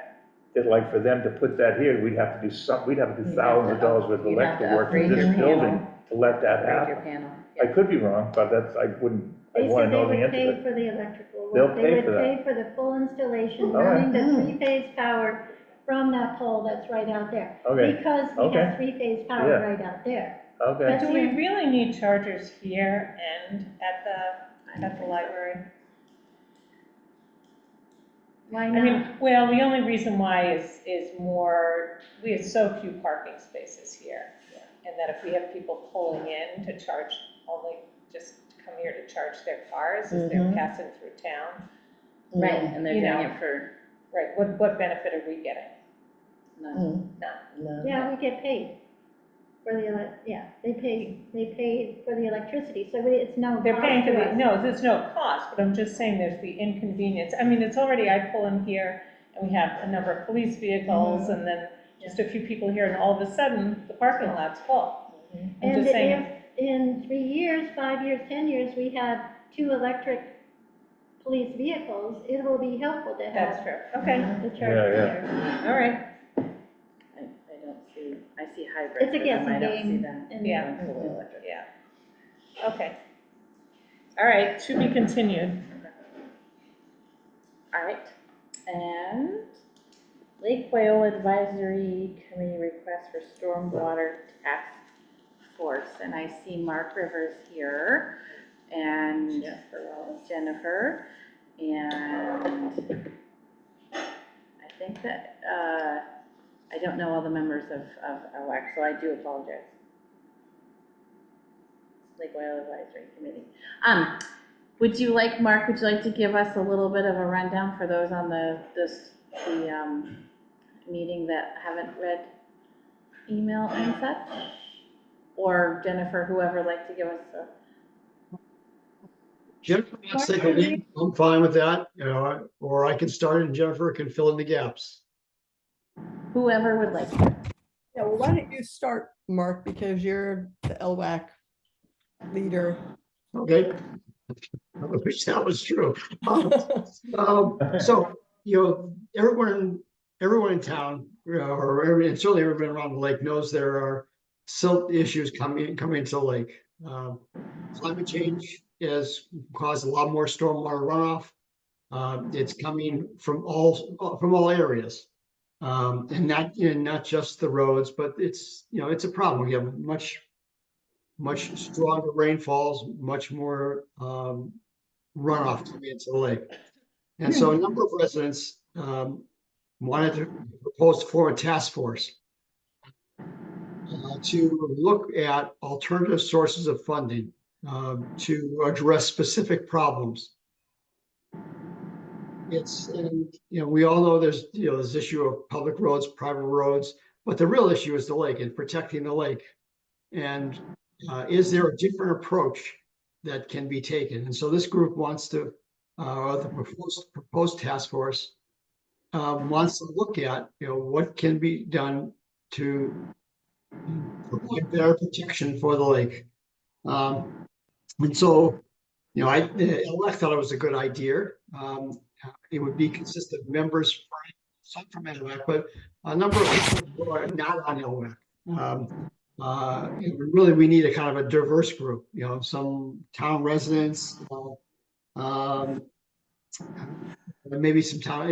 that like for them to put that here, we'd have to do You'd have thousands of to dollars worth of you'd have to electrical work in upgrade this your building panel. to let that Upgrade your happen. panel. I could be wrong, but I wouldn't, I They wanna said they know the would answer pay to it. for the electrical They'll work. pay They would for that. pay for the full installation, All right. running the 3-phase power from that pole that's right out there. Okay. Because we Okay. have 3-phase power Yeah. right out there. Okay, That's Do we the- really need chargers here and at the library? Why I not? mean, well, the only reason why is more, we have so few parking spaces here. And that if we have people pulling in to charge, only just to come here to charge their cars as they're passing through town, Right, and they're You doing know. it for right, what benefit are we getting? none. None. Yeah, we get paid for they pay for the electricity, so it's no They're cost paying for to the, us. no, there's no cost, but I'm just saying there's the inconvenience. I mean, it's already, I pull in here and we have a number of police vehicles and then just a few people here and all of a sudden the parking lot's full. I'm And just if saying, in 3 years, 5 years, 10 years, we have 2 electric police vehicles, it will be helpful to that's have true. Okay, the charger Yeah, there. all right. I don't see, I see hybrid. It's a for them, guessing I don't see game. them and- Yeah. going fully electric. Yeah. Okay. All right, to be continued. All right, and Lake Whale Advisory Committee request for stormwater tax Force, and I see Mark Rivers here, and Jennifer, and I think that, I don't know all the members of LWAC, so I do apologize. Lake Oil Advisory Committee. Would you like, Mark, would you like to give us a little bit of a rundown for those on the meeting that haven't read email and such? Or Jennifer, whoever would like to give us a. Jennifer wants to take a lead. I'm fine with that, or I can start and Jennifer can fill in the gaps. Whoever would like to. Yeah, well, why don't you start, Mark, because you're the LWAC leader. Okay. I wish that was true. So, everyone in town, and certainly everyone around the lake knows there are silt issues coming to the lake. Climate change has caused a lot more stormwater runoff. It's coming from all areas. And not just the roads, but it's a problem. We have much stronger rainfalls, much more runoff coming into the lake. And so a number of residents wanted to propose to form a task force to look at alternative sources of funding to address specific problems. We all know there's this issue of public roads, private roads, but the real issue is the lake and protecting the lake. And is there a different approach that can be taken? And so this group wants to, the proposed task force wants to look at, what can be done to provide better protection for the lake. And so, I thought it was a good idea. It would be consistent members, some from LWAC, but a number of people who are not on LWAC. Really, we need a kind of a diverse group, some town residents, maybe some town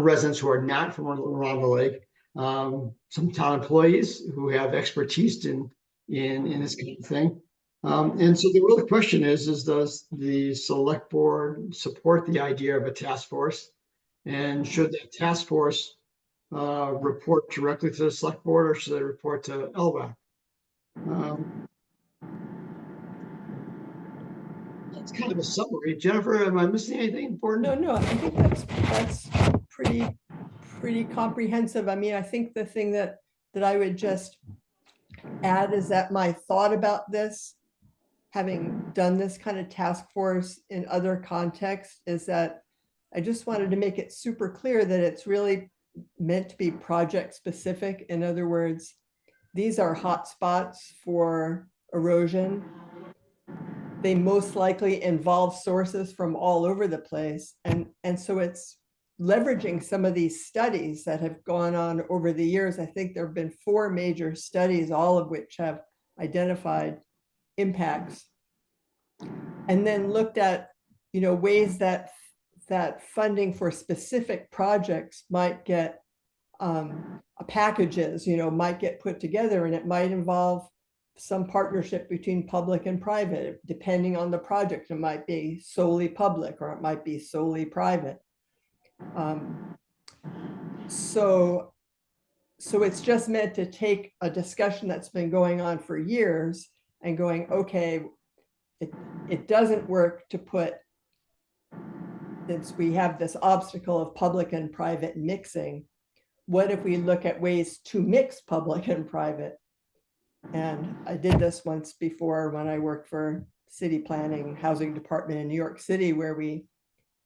residents who are not from around the lake, some town employees who have expertise in this kind of thing. And so the real question is does the select board support the idea of a task force? And should that task force report directly to the select board, or should they report to LWAC? That's kind of a summary. Jennifer, am I missing anything important? No, I think that's pretty comprehensive. I mean, I think the thing that I would just add is that my thought about this, having done this kind of task force in other contexts, is that I just wanted to make it super clear that it's really meant to be project specific. In other words, these are hot spots for erosion. They most likely involve sources from all over the place. And so it's leveraging some of these studies that have gone on over the years. I think there have been 4 major studies, all of which have identified impacts, and then looked at ways that funding for specific projects might get packages, might get put together, and it might involve some partnership between public and private. Depending on the project, it might be solely public or it might be solely private. So it's just meant to take a discussion that's been going on for years and going, okay, it doesn't work to put, since we have this obstacle of public and private mixing, what if we look at ways to mix public and private? And I did this once before when I worked for city planning housing department in New York City, where we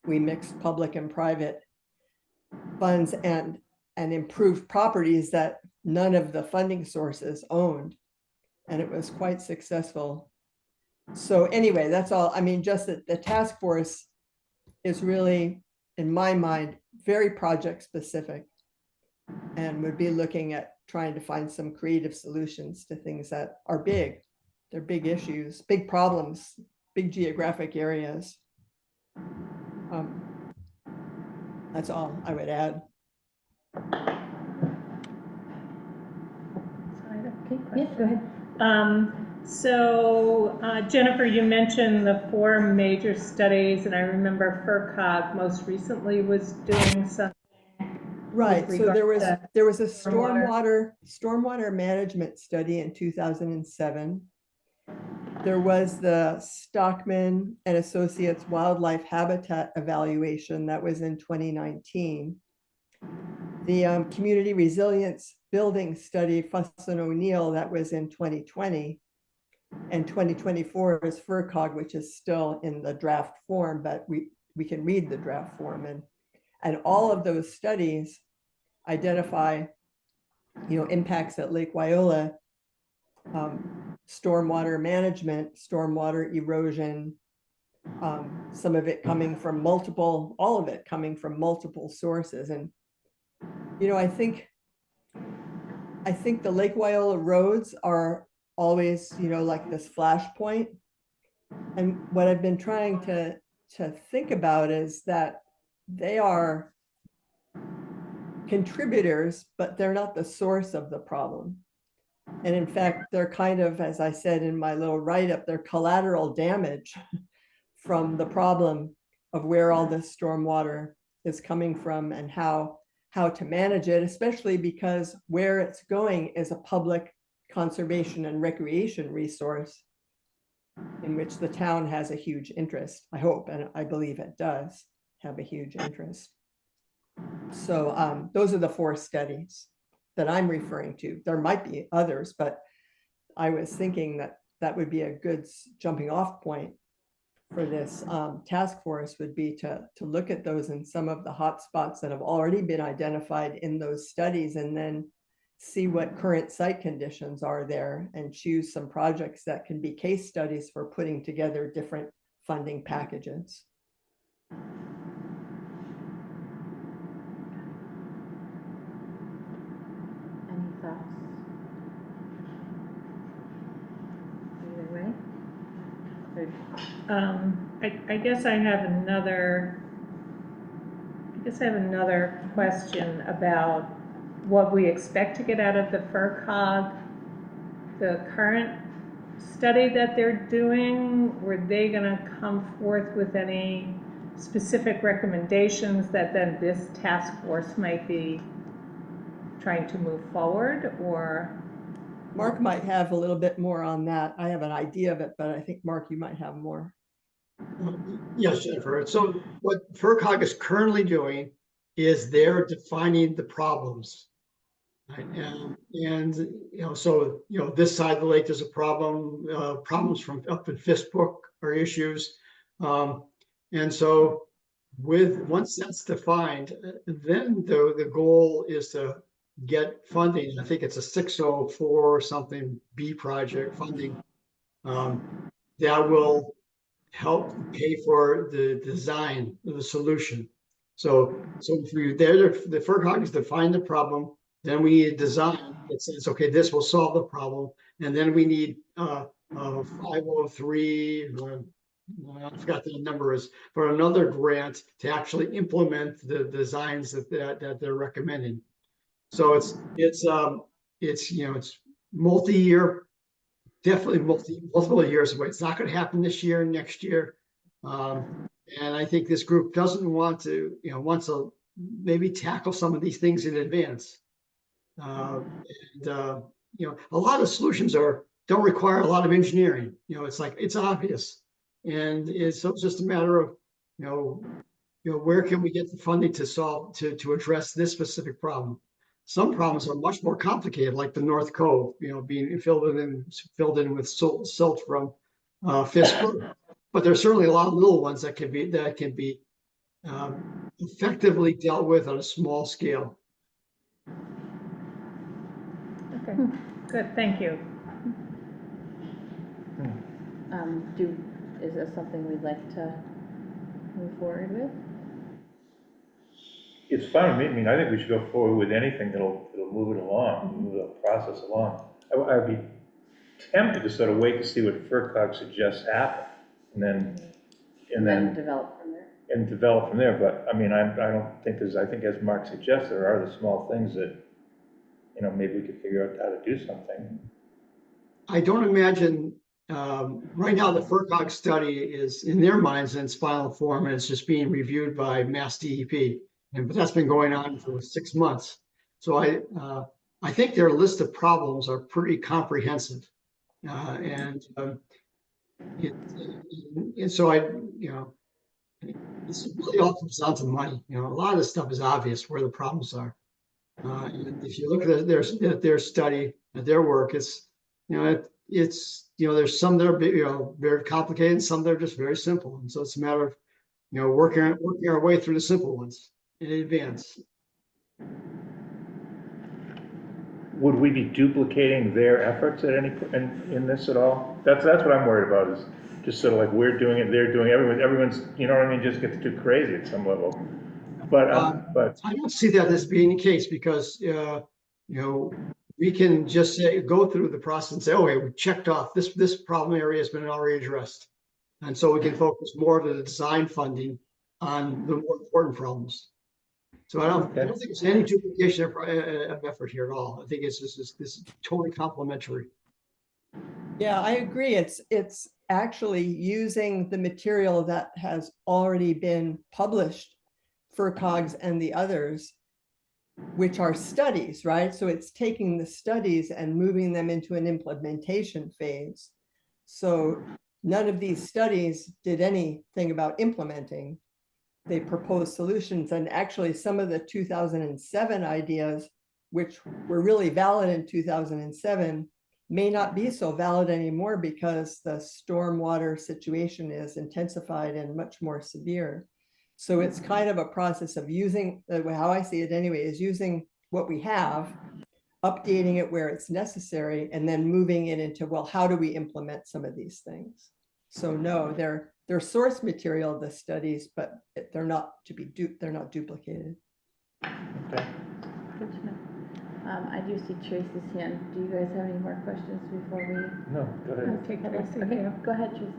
mixed public and private funds and improved properties that none of the funding sources owned. And it was quite successful. So anyway, that's all. I mean, just that the task force is really, in my mind, very project specific, and would be looking at trying to find some creative solutions to things that are big. They're big issues, big problems, big geographic areas. That's all I would add. Okay, yeah, go ahead. Jennifer, you mentioned the 4 major studies, and I remember FERCog most recently was doing something. Right, so regard to there was a stormwater. stormwater management study in 2007. There was the Stockman and Associates Wildlife Habitat Evaluation that was in 2019. The Community Resilience Building Study, Fussin O'Neill, that was in 2020. And 2024 is FERCog, which is still in the draft form, but we can read the draft form. And all of those studies identify, impacts at Lake Wyola, stormwater management, stormwater erosion, some of it coming from all of it coming from multiple sources. And, I think the Lake Wyola roads are always, like this flashpoint. And what I've been trying to think about is that they are contributors, but they're not the source of the problem. And in fact, they're kind of, as I said in my little write-up, they're collateral damage from the problem of where all this stormwater is coming from and how to manage it, especially because where it's going is a public conservation and recreation resource in which the town has a huge interest, I hope, and I believe it does have a huge interest. So those are the 4 studies that I'm referring to. There might be others, but I was thinking that would be a good jumping off point for this task force would be to look at those and some of the hot spots that have already been identified in those studies, and then see what current site conditions are there and choose some projects that can be case studies for putting together different funding packages. Any thoughts? Either way? I guess I have another question about what we expect to get out of the FERCog, the current study that they're doing. Were they gonna come forth with any specific recommendations that then this task force might be trying to move forward, or? Mark might have a little bit more on that. I have an idea of it, but I think Mark, you might have more. Yes, Jennifer. So what FERCog is currently doing is they're defining the problems. Right? And so this side of the lake, there's a problem. Problems from up in Fishbrook are issues. And so once that's defined, then the goal is to get funding. I think it's a 604 something B project funding that will help pay for the design of the solution. So if the FERCog has defined the problem, then we need a design that says, okay, this will solve the problem. And then we need 503, I forgot the number is, for another grant to actually implement the designs that they're recommending. So it's multi-year, definitely multiple years away. It's not going to happen this year and next year. And I think this group doesn't want to, wants to maybe tackle some of these things in advance. A lot of solutions don't require a lot of engineering. It's like, it's obvious. And it's just a matter of, where can we get the funding to address this specific problem? Some problems are much more complicated, like the North Cove, being filled in with silt from Fishbrook. But there's certainly a lot of little ones that can be effectively dealt with on a small scale. Okay, good, thank you. Is this something we'd like to move forward with? It's fine with me. I mean, I think we should go forward with anything that'll move it along, move the process along. I'd be tempted to sort of wait to see what FERCog suggests happen, and then develop from there. And develop from there. But I mean, I don't think I think as Mark suggests, there are the small things that, maybe we could figure out how to do something. I don't imagine, right now, the FERCog study is in their minds in its final form, and it's just being reviewed by Mass DEP. But that's been going on for 6 months. So I think their list of problems are pretty comprehensive. And so this really all comes down to money. A lot of this stuff is obvious where the problems are. And if you look at their study, at their work, it's there's some that are very complicated, and some that are just very simple. And so it's a matter of working our way through the simple ones in advance. Would we be duplicating their efforts at in this at all? That's what I'm worried about, is just sort of like we're doing it, they're doing it, everyone's, you know what I mean, just gets too crazy at some level. But I don't see that as being the case, because we can just go through the process and say, okay, we checked off this problem area has been already addressed, and so we can focus more of the design funding on the more important problems. So I don't think there's any duplication of effort here at all. I think it's just this totally complementary. Yeah, I agree. It's actually using the material that has already been published for COGS and the others, which are studies, right? So it's taking the studies and moving them into an implementation phase. So none of these studies did anything about implementing. They proposed solutions, and actually some of the 2007 ideas, which were really valid in 2007, may not be so valid anymore because the stormwater situation is intensified and much more severe. So it's kind of a process of using, how I see it anyway, is using what we have, updating it where it's necessary, and then moving it into, well, how do we implement some of these things? So no, they're source material, the studies, but they're not duplicated. Okay. Good to know. I do see Tracy's hand. Do you guys have any more questions before we? No, go ahead. I'll take Tracy. Okay, go ahead, Tracy.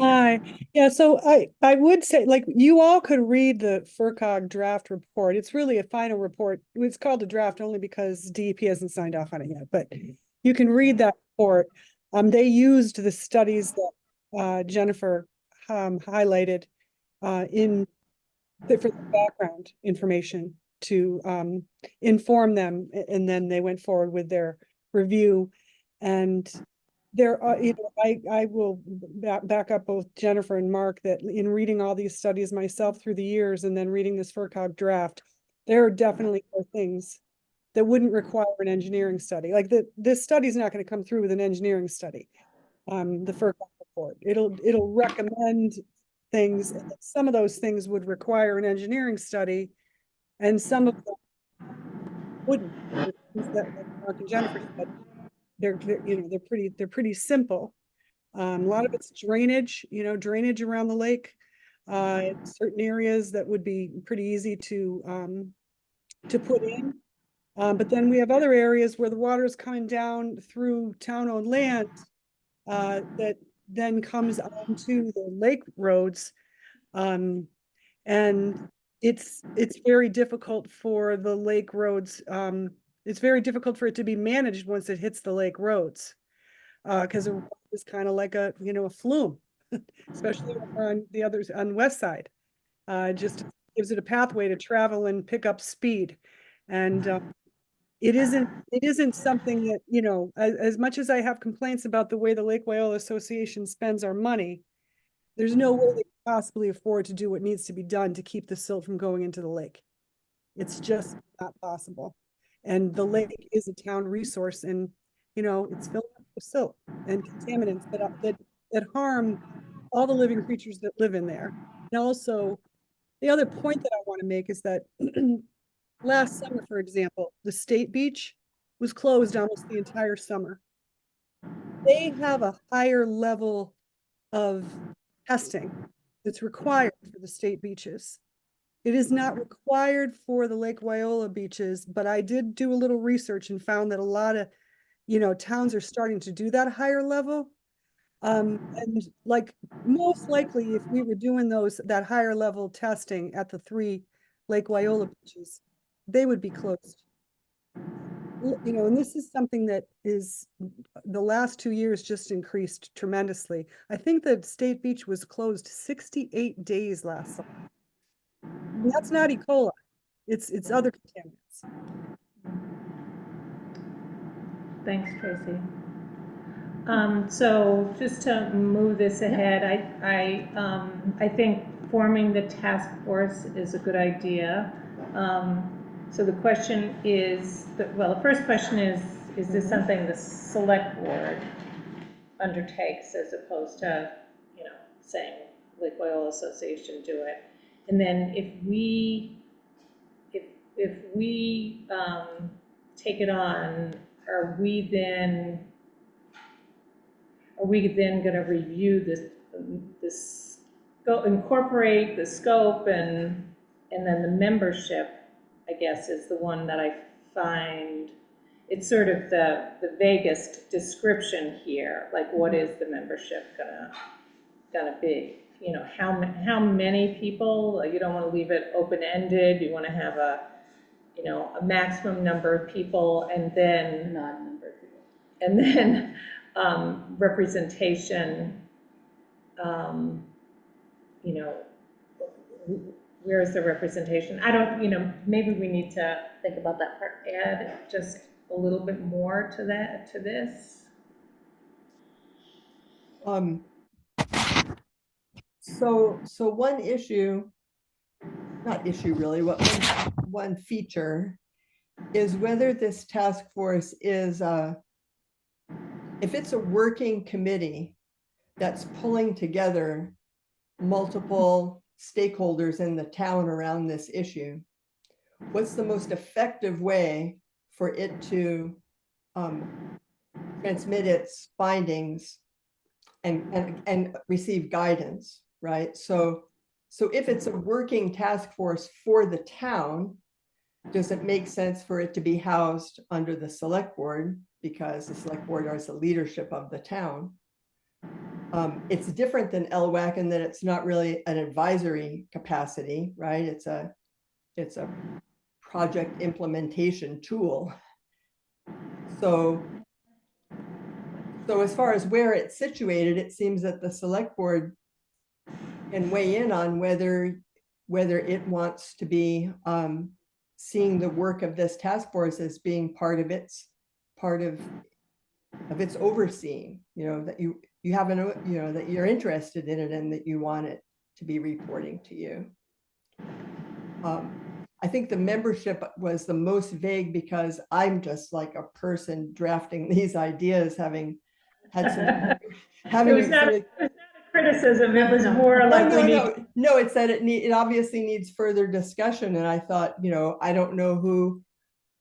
Hi, yeah, so I would say, like, you all could read the FERCog draft report. It's really a final report. It's called a draft only because DEP hasn't signed off on it yet, but you can read that report. They used the studies that Jennifer highlighted for the background information to inform them, and then they went forward with their review. And there are, I will back up both Jennifer and Mark that in reading all these studies myself through the years and then reading this FERCog draft, there are definitely more things that wouldn't require an engineering study. Like this study is not going to come through with an engineering study. The FERCog report, it'll recommend things. Some of those things would require an engineering study, and some of them wouldn't. That, like Mark and Jennifer said, they're pretty simple. A lot of it's drainage, drainage around the lake. Certain areas that would be pretty easy to put in. But then we have other areas where the water is coming down through town-owned land that then comes onto the lake roads. And it's very difficult for the lake roads. It's very difficult for it to be managed once it hits the lake roads. Because it's kind of like a flume, especially on the others on the west side. Just gives it a pathway to travel and pick up speed. And it isn't something that, as much as I have complaints about the way the Lake Wyola Association spends our money, there's no way they can possibly afford to do what needs to be done to keep the silt from going into the lake. It's just not possible. And the lake is a town resource, and it's filled up with silt and contaminants that harm all the living creatures that live in there. And also, the other point that I want to make is that last summer, for example, the state beach was closed almost the entire summer. They have a higher level of testing that's required for the state beaches. It is not required for the Lake Wyola beaches, but I did do a little research and found that a lot of, towns are starting to do that higher level. And like most likely, if we were doing that higher level testing at the 3 Lake Wyola beaches, they would be closed. You know, and this is something that is, the last 2 years just increased tremendously. I think that State Beach was closed 68 days last summer. And that's not E. coli, it's other contaminants. Thanks, Tracy. So just to move this ahead, I think forming the task force is a good idea. So the question is, well, the first question is this something the select board undertakes as opposed to, you know, saying Lake Oil Association do it? And then if we take it on, are we then gonna review this, incorporate the scope and then the membership, I guess, is the one that I find, it's sort of the vaguest description here, like what is the membership gonna be? You know, how many people? You don't wanna leave it open-ended, you wanna have a maximum number of people, and then Non-member people. and then representation, you know, where's the representation? I don't, you know, maybe we need to Think about that part. add just a little bit more to that, to this. So one issue, not issue really, what one feature is whether this task force is, if it's a working committee that's pulling together multiple stakeholders in the town around this issue, what's the most effective way for it to transmit its findings and receive guidance, right? So if it's a working task force for the town, does it make sense for it to be housed under the select board, because the select board is the leadership of the town? It's different than LWAC in that it's not really an advisory capacity, right? It's a project implementation tool. So as far as where it's situated, it seems that the select board can weigh in on whether it wants to be seeing the work of this task force as being part of its overseeing, you know, that you haven't, you know, that you're interested in it and that you want it to be reporting to you. I think the membership was the most vague because I'm just like a person drafting these ideas, having had some, having. It was not a criticism, it was more like No, it's that it obviously needs further discussion. And I thought, you know, I don't know who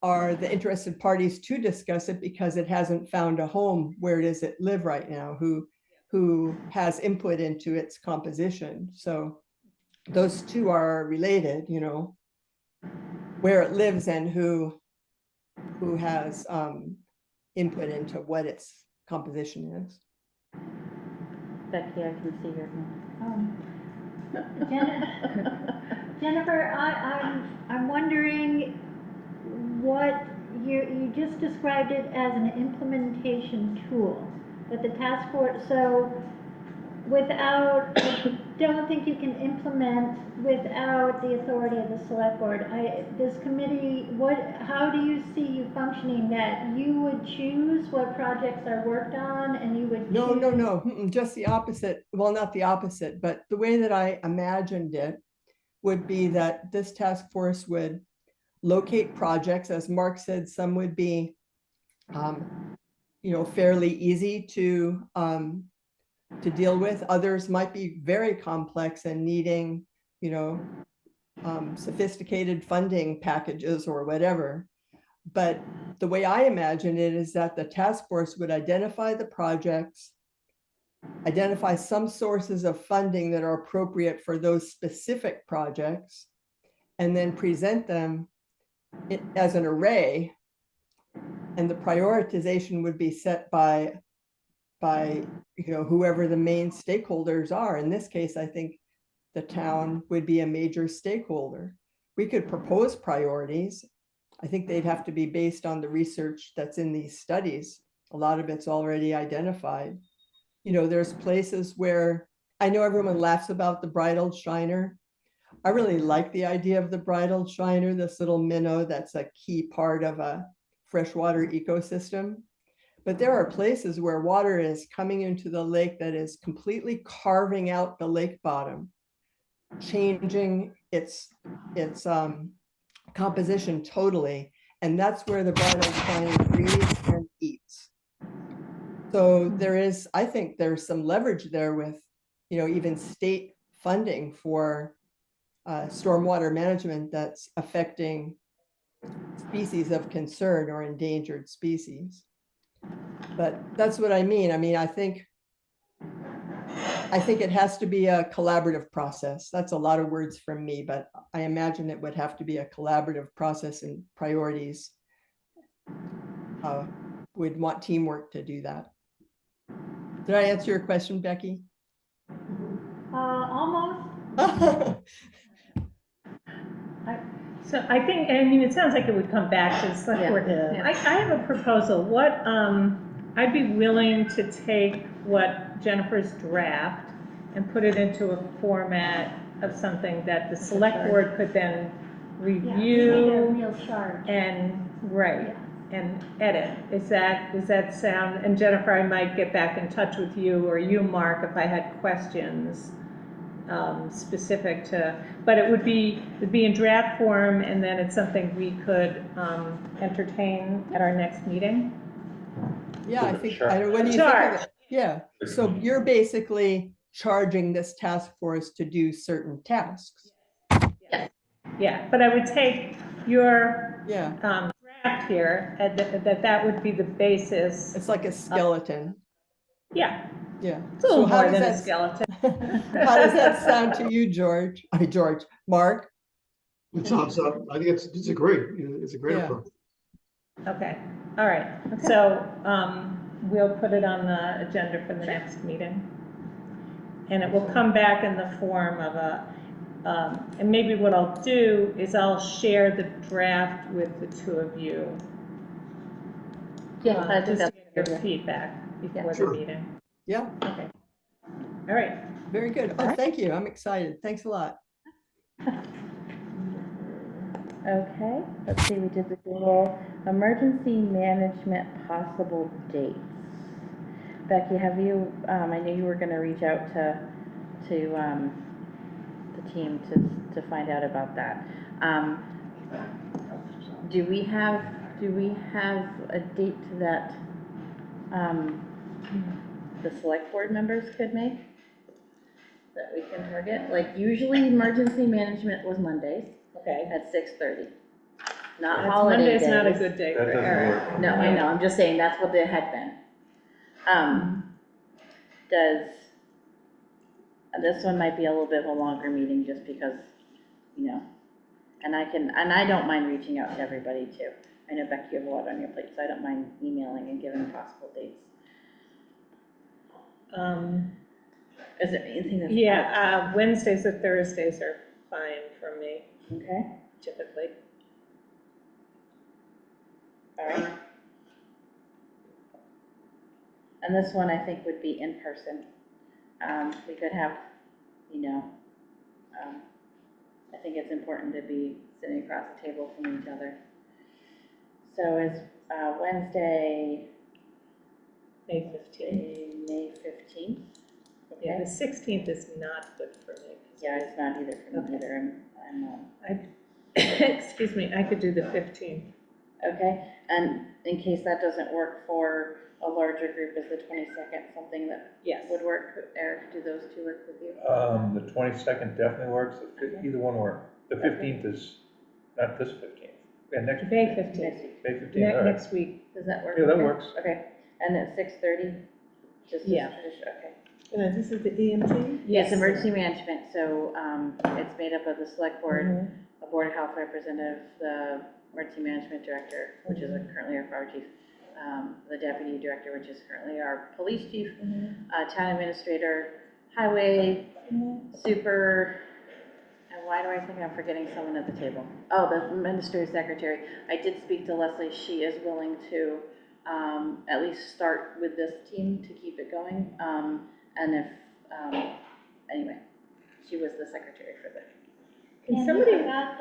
are the interested parties to discuss it because it hasn't found a home. Where does it live right now? Who has input into its composition? So those two are related, you know, where it lives and who has input into what its composition is. Becky, I can see your hand. Jennifer, I'm wondering what you just described it as an implementation tool, but the task force, so without, I don't think you can implement without the authority of the select board. This committee, how do you see you functioning, that you would choose what projects are worked on and you would No, just the opposite. Well, not the opposite, but the way that I imagined it would be that this task force would locate projects. As Mark said, some would be, you know, fairly easy to deal with. Others might be very complex and needing, you know, sophisticated funding packages or whatever. But the way I imagine it is that the task force would identify the projects, identify some sources of funding that are appropriate for those specific projects, and then present them as an array. And the prioritization would be set by you know, whoever the main stakeholders are. In this case, I think the town would be a major stakeholder. We could propose priorities I think they'd have to be based on the research that's in these studies. A lot of it's already identified. You know, there's places where, I know everyone laughs about the bridal shiner. I really like the idea of the bridal shiner, this little minnow that's a key part of a freshwater ecosystem. But there are places where water is coming into the lake that is completely carving out the lake bottom, changing its composition totally. And that's where the bridal shiner breeds and eats. So there is, I think there's some leverage there with, you know, even state funding for stormwater management that's affecting species of concern or endangered species. But that's what I mean. I mean, I think it has to be a collaborative process. That's a lot of words from me, but I imagine it would have to be a collaborative process, and priorities would want teamwork to do that. Did I answer your question, Becky? Almost. So I think, I mean, it sounds like it would come back to the select board. Yeah. I have a proposal. I'd be willing to take what Jennifer's draft and put it into a format of something that the select board could then Yeah, we need a review real charge. and write Yeah. and edit. Does that sound, and Jennifer, I might get back in touch with you, or you, Mark, if I had questions specific to, but it would be in draft form, and then it's something we could entertain at our next meeting. Yeah, I think, Sure. I don't, what do you think of it? Yeah, so you're basically charging this task force to do certain tasks. Yeah, but I would take your Yeah, draft here, and that would be the basis. it's like a skeleton. Yeah, Yeah. it's a little So how more does than a that- skeleton. How does that sound to you, George? George, Mark? It sounds, I think it's a great, it's a great Yeah. approach. Okay, all right, so we'll put it on the agenda for the next meeting. And it will come back in the form of and maybe what I'll do is I'll share the draft with the two of you. Yeah, I think Just to that's get good. your feedback before the Sure. meeting. Yeah, Okay. All right. very good. Oh, thank you. I'm excited. Thanks a lot. Okay, let's see, we did the Google emergency management possible dates. Becky, have you, I knew you were gonna reach out to the team to find out about that. Do we have a date that, the select board members could make? That we can target? Like, usually emergency management was Mondays Okay. at 6:30. Not That's- holiday days. Monday's not a good day That for doesn't Eric. work. No, I know, I'm just saying that's what they had been. Does, this one might be a little bit of a longer meeting just because, you know, and I don't mind reaching out to everybody too. I know Becky, you have a lot on your plate, so I don't mind emailing and giving possible dates. Is there anything that's? Yeah, Wednesdays or Thursdays are fine for me, Okay, typically. all right. And this one I think would be in person. We could have, you know, I think it's important to be sitting across the table from each other. So is Wednesday, May 15th. May 15th? Yeah, Okay. the 16th is not good for me. Yeah, it's not either for me Okay. either. Excuse me, I could do the 15th. Okay, and in case that doesn't work for a larger group, is the 22nd something that Yes. would work? Eric, do those two work with you? The 22nd definitely works, either one work. The 15th is, not this 15th, and next. May Next 15th, week. May 15th, all right. next week. Does that work? Yeah, that okay? works. Okay, and at 6:30? Just Yeah. Okay. And this is the EMT? Yes, emergency management, so, it's made up of the select board, Mm-hmm. a board of health representative, the emergency management director, which is currently our fire chief, the deputy director, which is currently our police chief, town administrator, highway, super, and why do I think I'm forgetting someone at the table? Oh, the administrative secretary. I did speak to Leslie. She is willing to at least start with this team to keep it going. And if, anyway, she was the secretary for the. Can And somebody- we forgot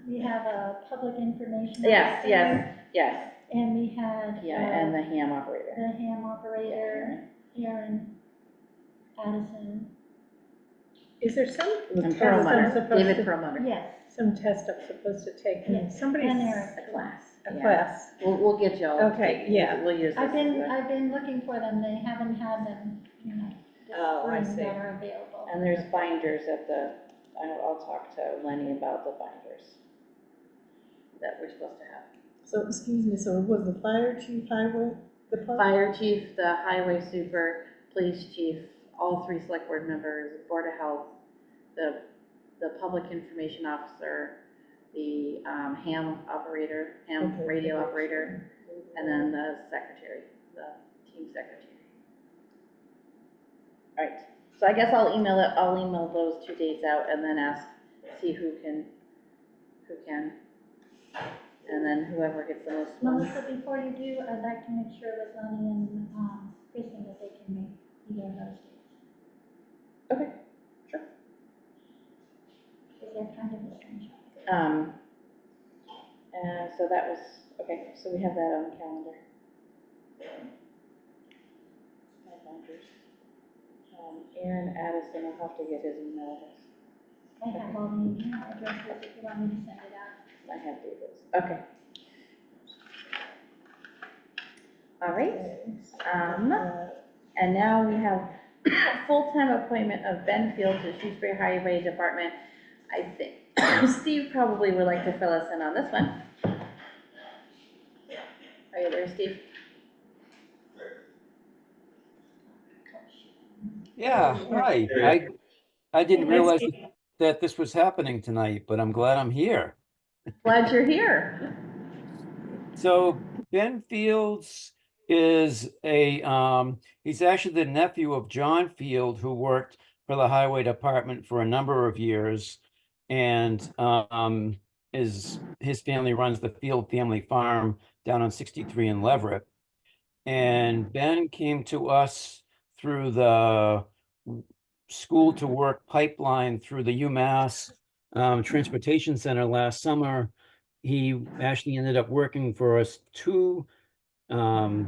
we have a public information. Yes, officer, yes, yes. And we had. Yeah, and the ham operator. The ham operator, Aaron Addison, Is there some And test I'm Perlmutter, supposed David to, Perlmutter. yes, some test I'm supposed to take? Can Yes, somebody, and s- Eric. A class. a yeah. class? We'll get y'all. Okay, yeah. We'll use this. I've been, as a- I've been looking for them, they haven't had them, this Oh, I spring see. that are available. And there's binders at the, I'll talk to Lenny about the binders that we're supposed to have. So, excuse me, so it was the fire chief, highway department? Fire chief, the highway super, police chief, all 3 select board members, board of health, the public information officer, the ham operator, Okay. radio operator, and then the secretary, the team secretary. All right, so I guess I'll email those 2 dates out and then see who can, and then whoever gets the most ones. Melissa, before you do, I'd like to make sure with Lonnie and, Kristen that they can make either of those dates. Okay, sure. Because they're kind of essential. So that was, okay, so we have that on the calendar. My binders. Aaron Addison, I'll have to get his email address. I have all the email addresses if you want me to send it out. I have David's, okay. All right, and now we have a full-time appointment of Ben Field to Shutesbury Highway Department. I think Steve probably would like to fill us in on this one. Are you there, Steve? Yeah, hi. I didn't realize that this was happening tonight, but I'm glad I'm here. Glad you're here. So Ben Fields is he's actually the nephew of John Field, who worked for the highway department for a number of years. And his family runs the Field family farm down on 63 in Leverett. And Ben came to us through the school to work pipeline through the UMass Transportation Center last summer. He actually ended up working for us 2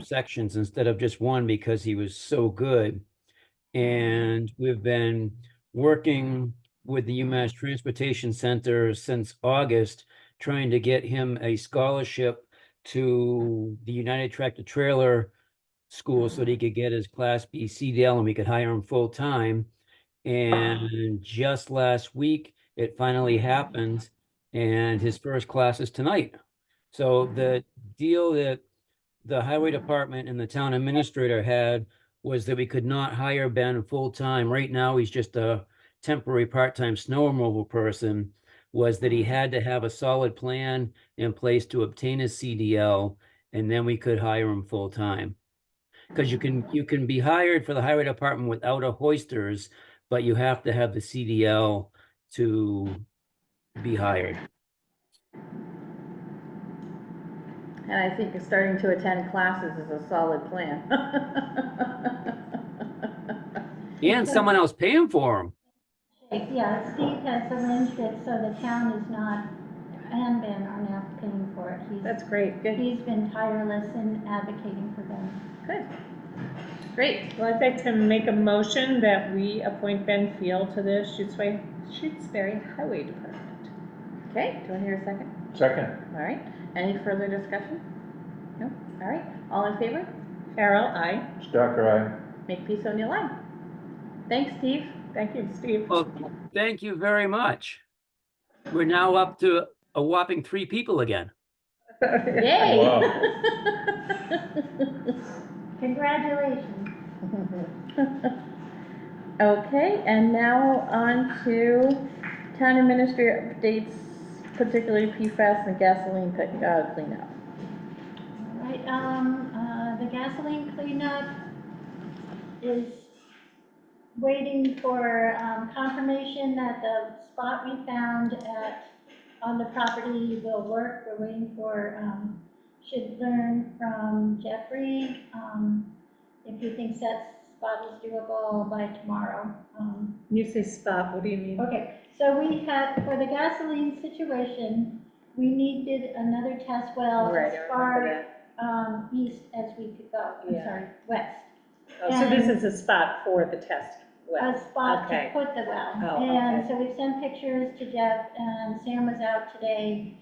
sections instead of just 1 because he was so good. And we've been working with the UMass Transportation Center since August, trying to get him a scholarship to the United Tractor Trailer School so that he could get his Class B CDL and we could hire him full time. And just last week, it finally happened, and his first class is tonight. So the deal that the highway department and the town administrator had was that we could not hire Ben full-time. Right now, he's just a temporary part-time snow removal person, was that he had to have a solid plan in place to obtain his CDL, and then we could hire him full-time. Because you can be hired for the highway department without a hoisters, but you have to have the CDL to be hired. And I think starting to attend classes is a solid plan. And someone else paying for him. Yeah, Steve has arranged it so the town is not, and Ben are now paying for it. That's great, good. He's been tireless in advocating for them. Good. Great. Well, I'd like to make a motion that we appoint Ben Field to the Shutesbury Highway Department. Okay, do I hear a second? Second. All right, any further discussion? No, all right, all in favor? Carol, aye. Stocker, aye. Make peace on your line. Thanks, Steve. Thank you, Steve. Well, thank you very much. We're now up to a whopping 3 people again. Yay. Wow. Congratulations. Okay, and now on to town administrator updates, particularly PFAS and gasoline cleanup. All right, the gasoline cleanup is waiting for confirmation that the spot we found on the property will work. We're waiting for, should learn from Jeffrey, if he thinks that spot is doable by tomorrow. You say spot, what do you mean? Okay, so we had, for the gasoline situation, we needed another test well Right, as I remember far that. east as we could go. I'm Yeah. sorry, west. Oh, so this and- is a spot for the test well? A spot to Okay. put the well. Oh, And okay. so we sent pictures to Jeff, and Sam was out today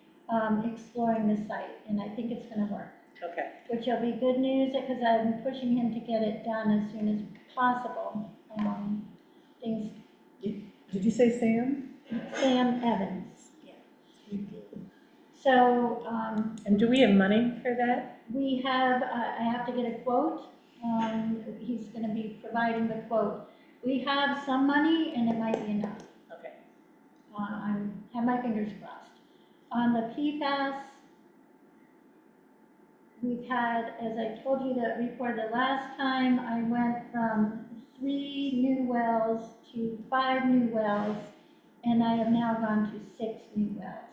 exploring the site, and I think it's gonna work. Okay, Which will be good news, because I've been pushing him to get it done as soon as possible. Things, Did you say Sam? Sam Evans. So, and do we have money for that? we have, I have to get a quote. He's gonna be providing the quote. We have some money, and it might be enough. Okay. Have my fingers crossed. On the PFAS, we've had, as I told you that report the last time, I went from 3 new wells to 5 new wells, and I have now gone to 6 new wells.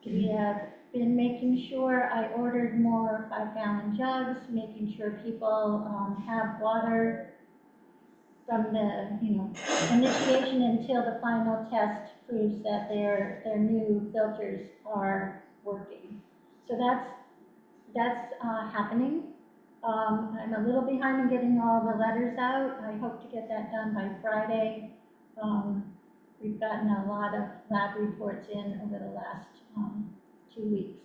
We have been making sure I ordered more 5-gallon jugs, making sure people have water from the, initiation until the final test proves that their new filters are working. So that's happening. I'm a little behind in getting all the letters out. I hope to get that done by Friday. We've gotten a lot of lab reports in over the last 2 weeks.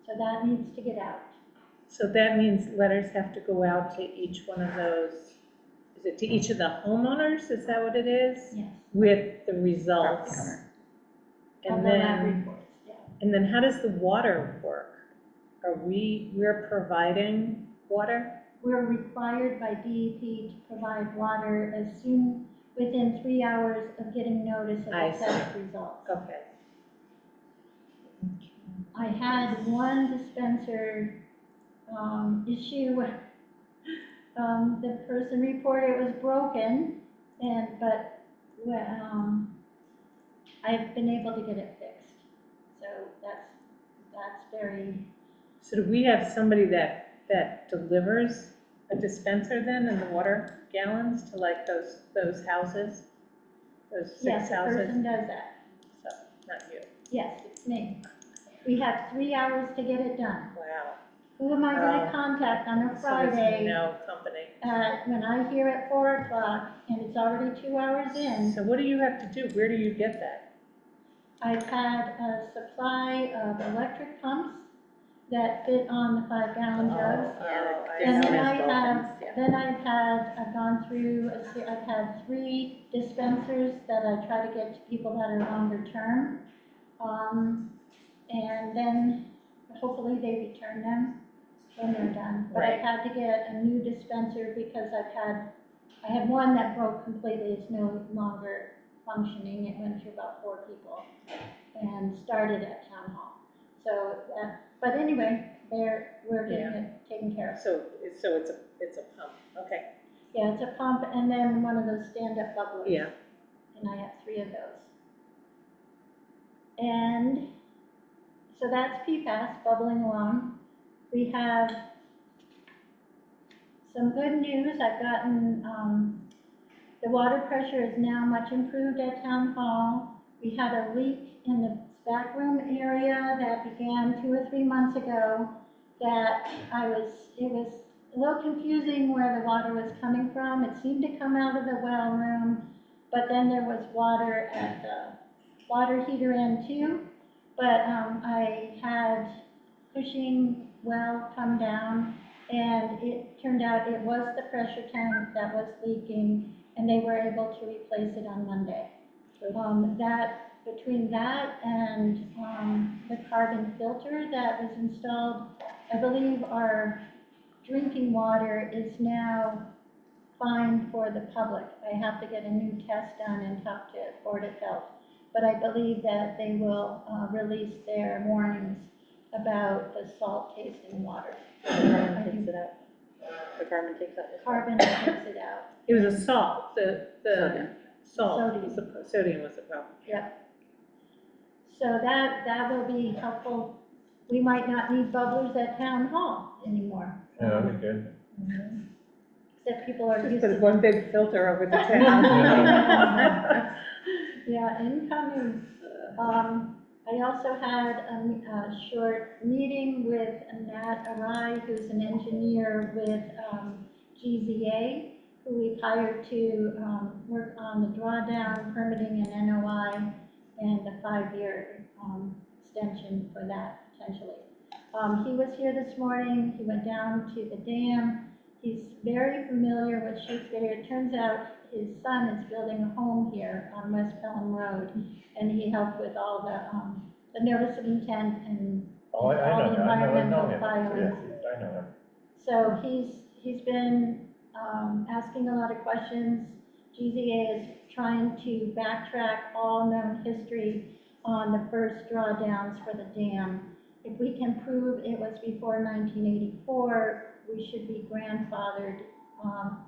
So that needs to get out. So that means letters have to go out to each one of those, is it to each of the homeowners, is that what it is? Yes. With the results? Of And the lab then, reports, yeah. and then how does the water work? We're providing water? We're required by DEP to provide water within 3 hours of getting notice of I the see. test results. Okay. I had one dispenser issue where the person reported it was broken, but I've been able to get it fixed. So that's very, So do we have somebody that delivers a dispenser then in the water gallons to like those houses? Those 6 yes, the houses? person does that. So, not you. Yes, it's me. We have 3 hours to get it done. Wow. Who am I gonna Oh. contact on a So there's Friday? no company. When I hear at 4 o'clock and it's already 2 hours in? So what do you have to do? Where do you get that? I've had a supply of electric pumps that fit on the 5-gallon jugs. And then I've gone through, I've had 3 dispensers that I try to get to people that are longer term. And then hopefully they return them when they're done. But I've had to get a new dispenser because I had one that broke completely. It's no longer functioning. It went to about 4 people and started at town hall. So, but anyway, we're getting it taken care of. So it's a pump, okay. Yeah, it's a pump and then one of those stand-up bubblers. Yeah. And I have 3 of those. And so that's PFAS bubbling along. We have some good news. I've gotten, the water pressure is now much improved at town hall. We had a leak in the back room area that began 2 or 3 months ago that it was a little confusing where the water was coming from. It seemed to come out of the well room, but then there was water at the water heater end too. But I had Cushing well come down, and it turned out it was the pressure tank that was leaking, and they were able to replace it on Monday. Between that and the carbon filter that was installed, I believe our drinking water is now fine for the public. I have to get a new test done and talk to Board of Health. But I believe that they will release their warnings about the salt taste in water. Fix it up. The carbon takes out the. Carbon takes it out. It was a salt, the Sodium. salt, was the sodium was the problem. Yep. So that will be helpful. We might not need bubblers at town hall anymore. Yeah, that'd be good. Except people are Just used put to. one big filter over the town. Yeah, incoming. I also had a short meeting with Nat Arai, who's an engineer with GZA, who we've hired to work on the drawdown, permitting and NOI, and a 5-year extension for that potentially. He was here this morning. He went down to the dam. He's very familiar with Shutesbury. It turns out his son is building a home here on West Pelham Road, and he helped with all the notice of intent and Oh, I all know the him. I know environmental him. filings. Yeah, I know him. So he's been asking a lot of questions. GZA is trying to backtrack all known history on the first drawdowns for the dam. If we can prove it was before 1984, we should be grandfathered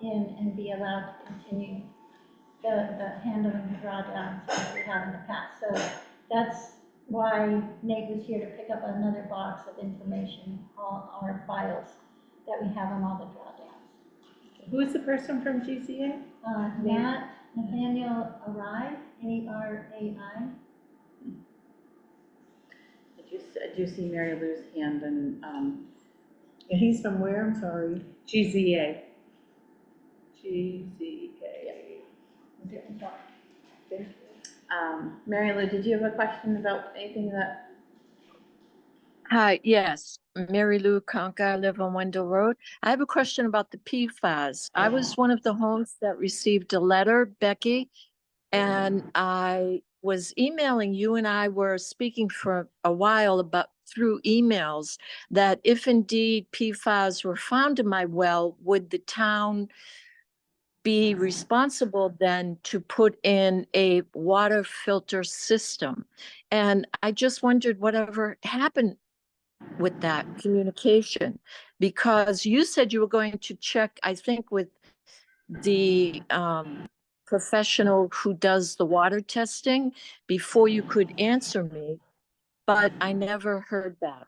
in and be allowed to continue the handling the drawdowns as we have in the past. So that's why Nate was here to pick up another box of information, all our files that we have on all the drawdowns. Who is the person from GCA? Nathaniel Arai, A-R-A-I. I do see Mary Lou's hand and, And he's from where? I'm sorry. GZA. GZA. Mary Lou, did you have a question about anything that? Hi, yes, Mary Lou Conca, I live on Wendell Road. I have a question about the PFAS. I was one of the homes that received a letter, Becky, and I was emailing you, and I were speaking for a while about through emails that if indeed PFAS were found in my well, would the town be responsible then to put in a water filter system? And I just wondered whatever happened with that communication, because you said you were going to check, I think, with the professional who does the water testing before you could answer me, but I never heard back.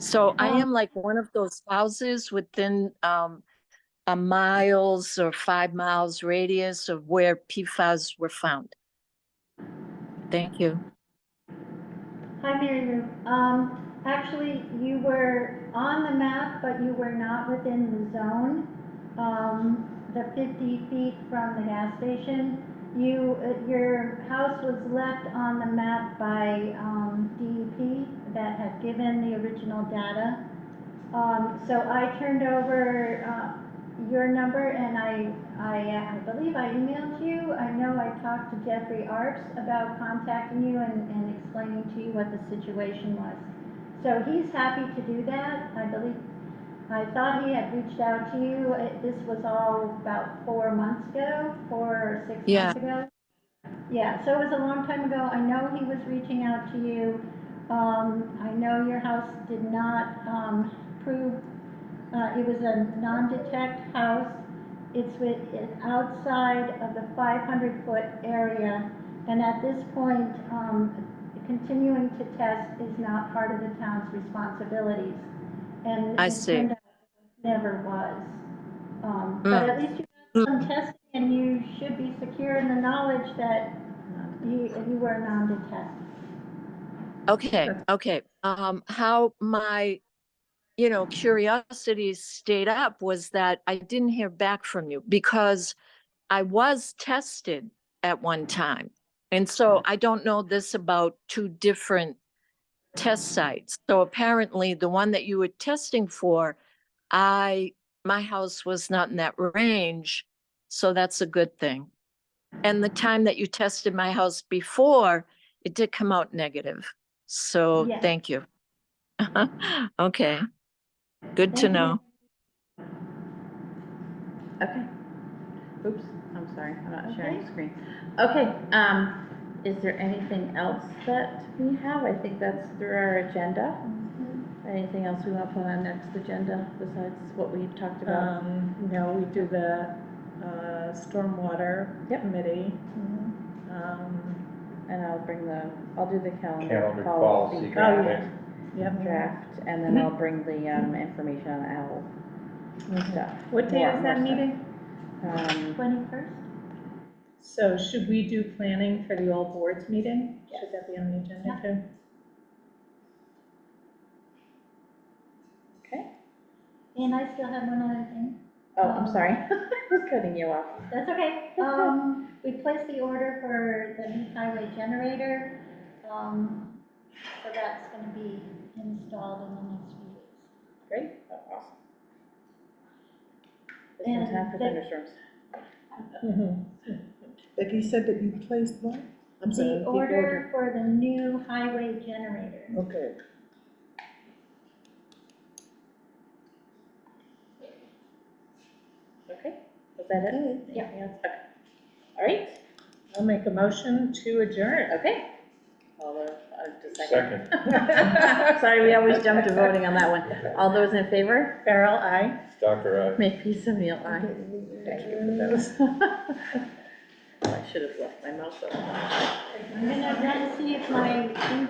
So I am like one of those houses within a miles or 5 miles radius of where PFAS were found. Thank you. Hi, Mary Lou. Actually, you were on the map, but you were not within the zone. The 50 feet from the gas station. Your house was left on the map by DEP that had given the original data. So I turned over your number, and I believe I emailed you. I know I talked to Jeffrey Arps about contacting you and explaining to you what the situation was. So he's happy to do that. I thought he had reached out to you. This was all about 4 months ago, 4 or 6 months ago. Yeah, so it was a long time ago. I know he was reaching out to you. I know your house did not prove, it was a non-detect house. It's outside of the 500-foot area. And at this point, continuing to test is not part of the town's responsibilities. And I it see. turned out it never was. But at least you got some testing, and you should be secure in the knowledge that you were non-detect. Okay. How my, curiosity stayed up was that I didn't hear back from you because I was tested at one time. And so I don't know this about 2 different test sites. So apparently the one that you were testing for, my house was not in that range. So that's a good thing. And the time that you tested my house before, it did come out negative. So Yes. thank you. Okay. Good to know. Okay. Oops, I'm sorry, I'm not sharing Okay. the screen. Okay, is there anything else that we have? I think that's through our agenda. Anything else we want to put on next agenda besides what we talked about? No, we do the, stormwater Yep. committee. And I'll do the calendar Calendar policy policy. Oh, draft, yeah. Yep. draft, and then I'll bring the, information on OWL and stuff. What day More- is that more stuff. meeting? 21st? So should we do planning for the all boards meeting? Should that be on the agenda too? Okay. And I still have one other thing. Oh, I'm sorry. I was cutting you off. That's okay. We placed the order for the new highway generator. So that's gonna be installed in the next few weeks. Great, that's awesome. Just in And time for the- thunderstorms. Becky said that you placed what? I'm sorry. The order for the new highway generator. Okay. Okay, was that it? Yeah. Anything else? Okay. All right, I'll make a motion to adjourn. okay. Just a Second. Sorry, we always jump to voting on that one. All those in favor? Farrell, aye. Dr. Make peace of meal, aye. Thank you for those. I should have left my mouse open. I'm gonna run and see if my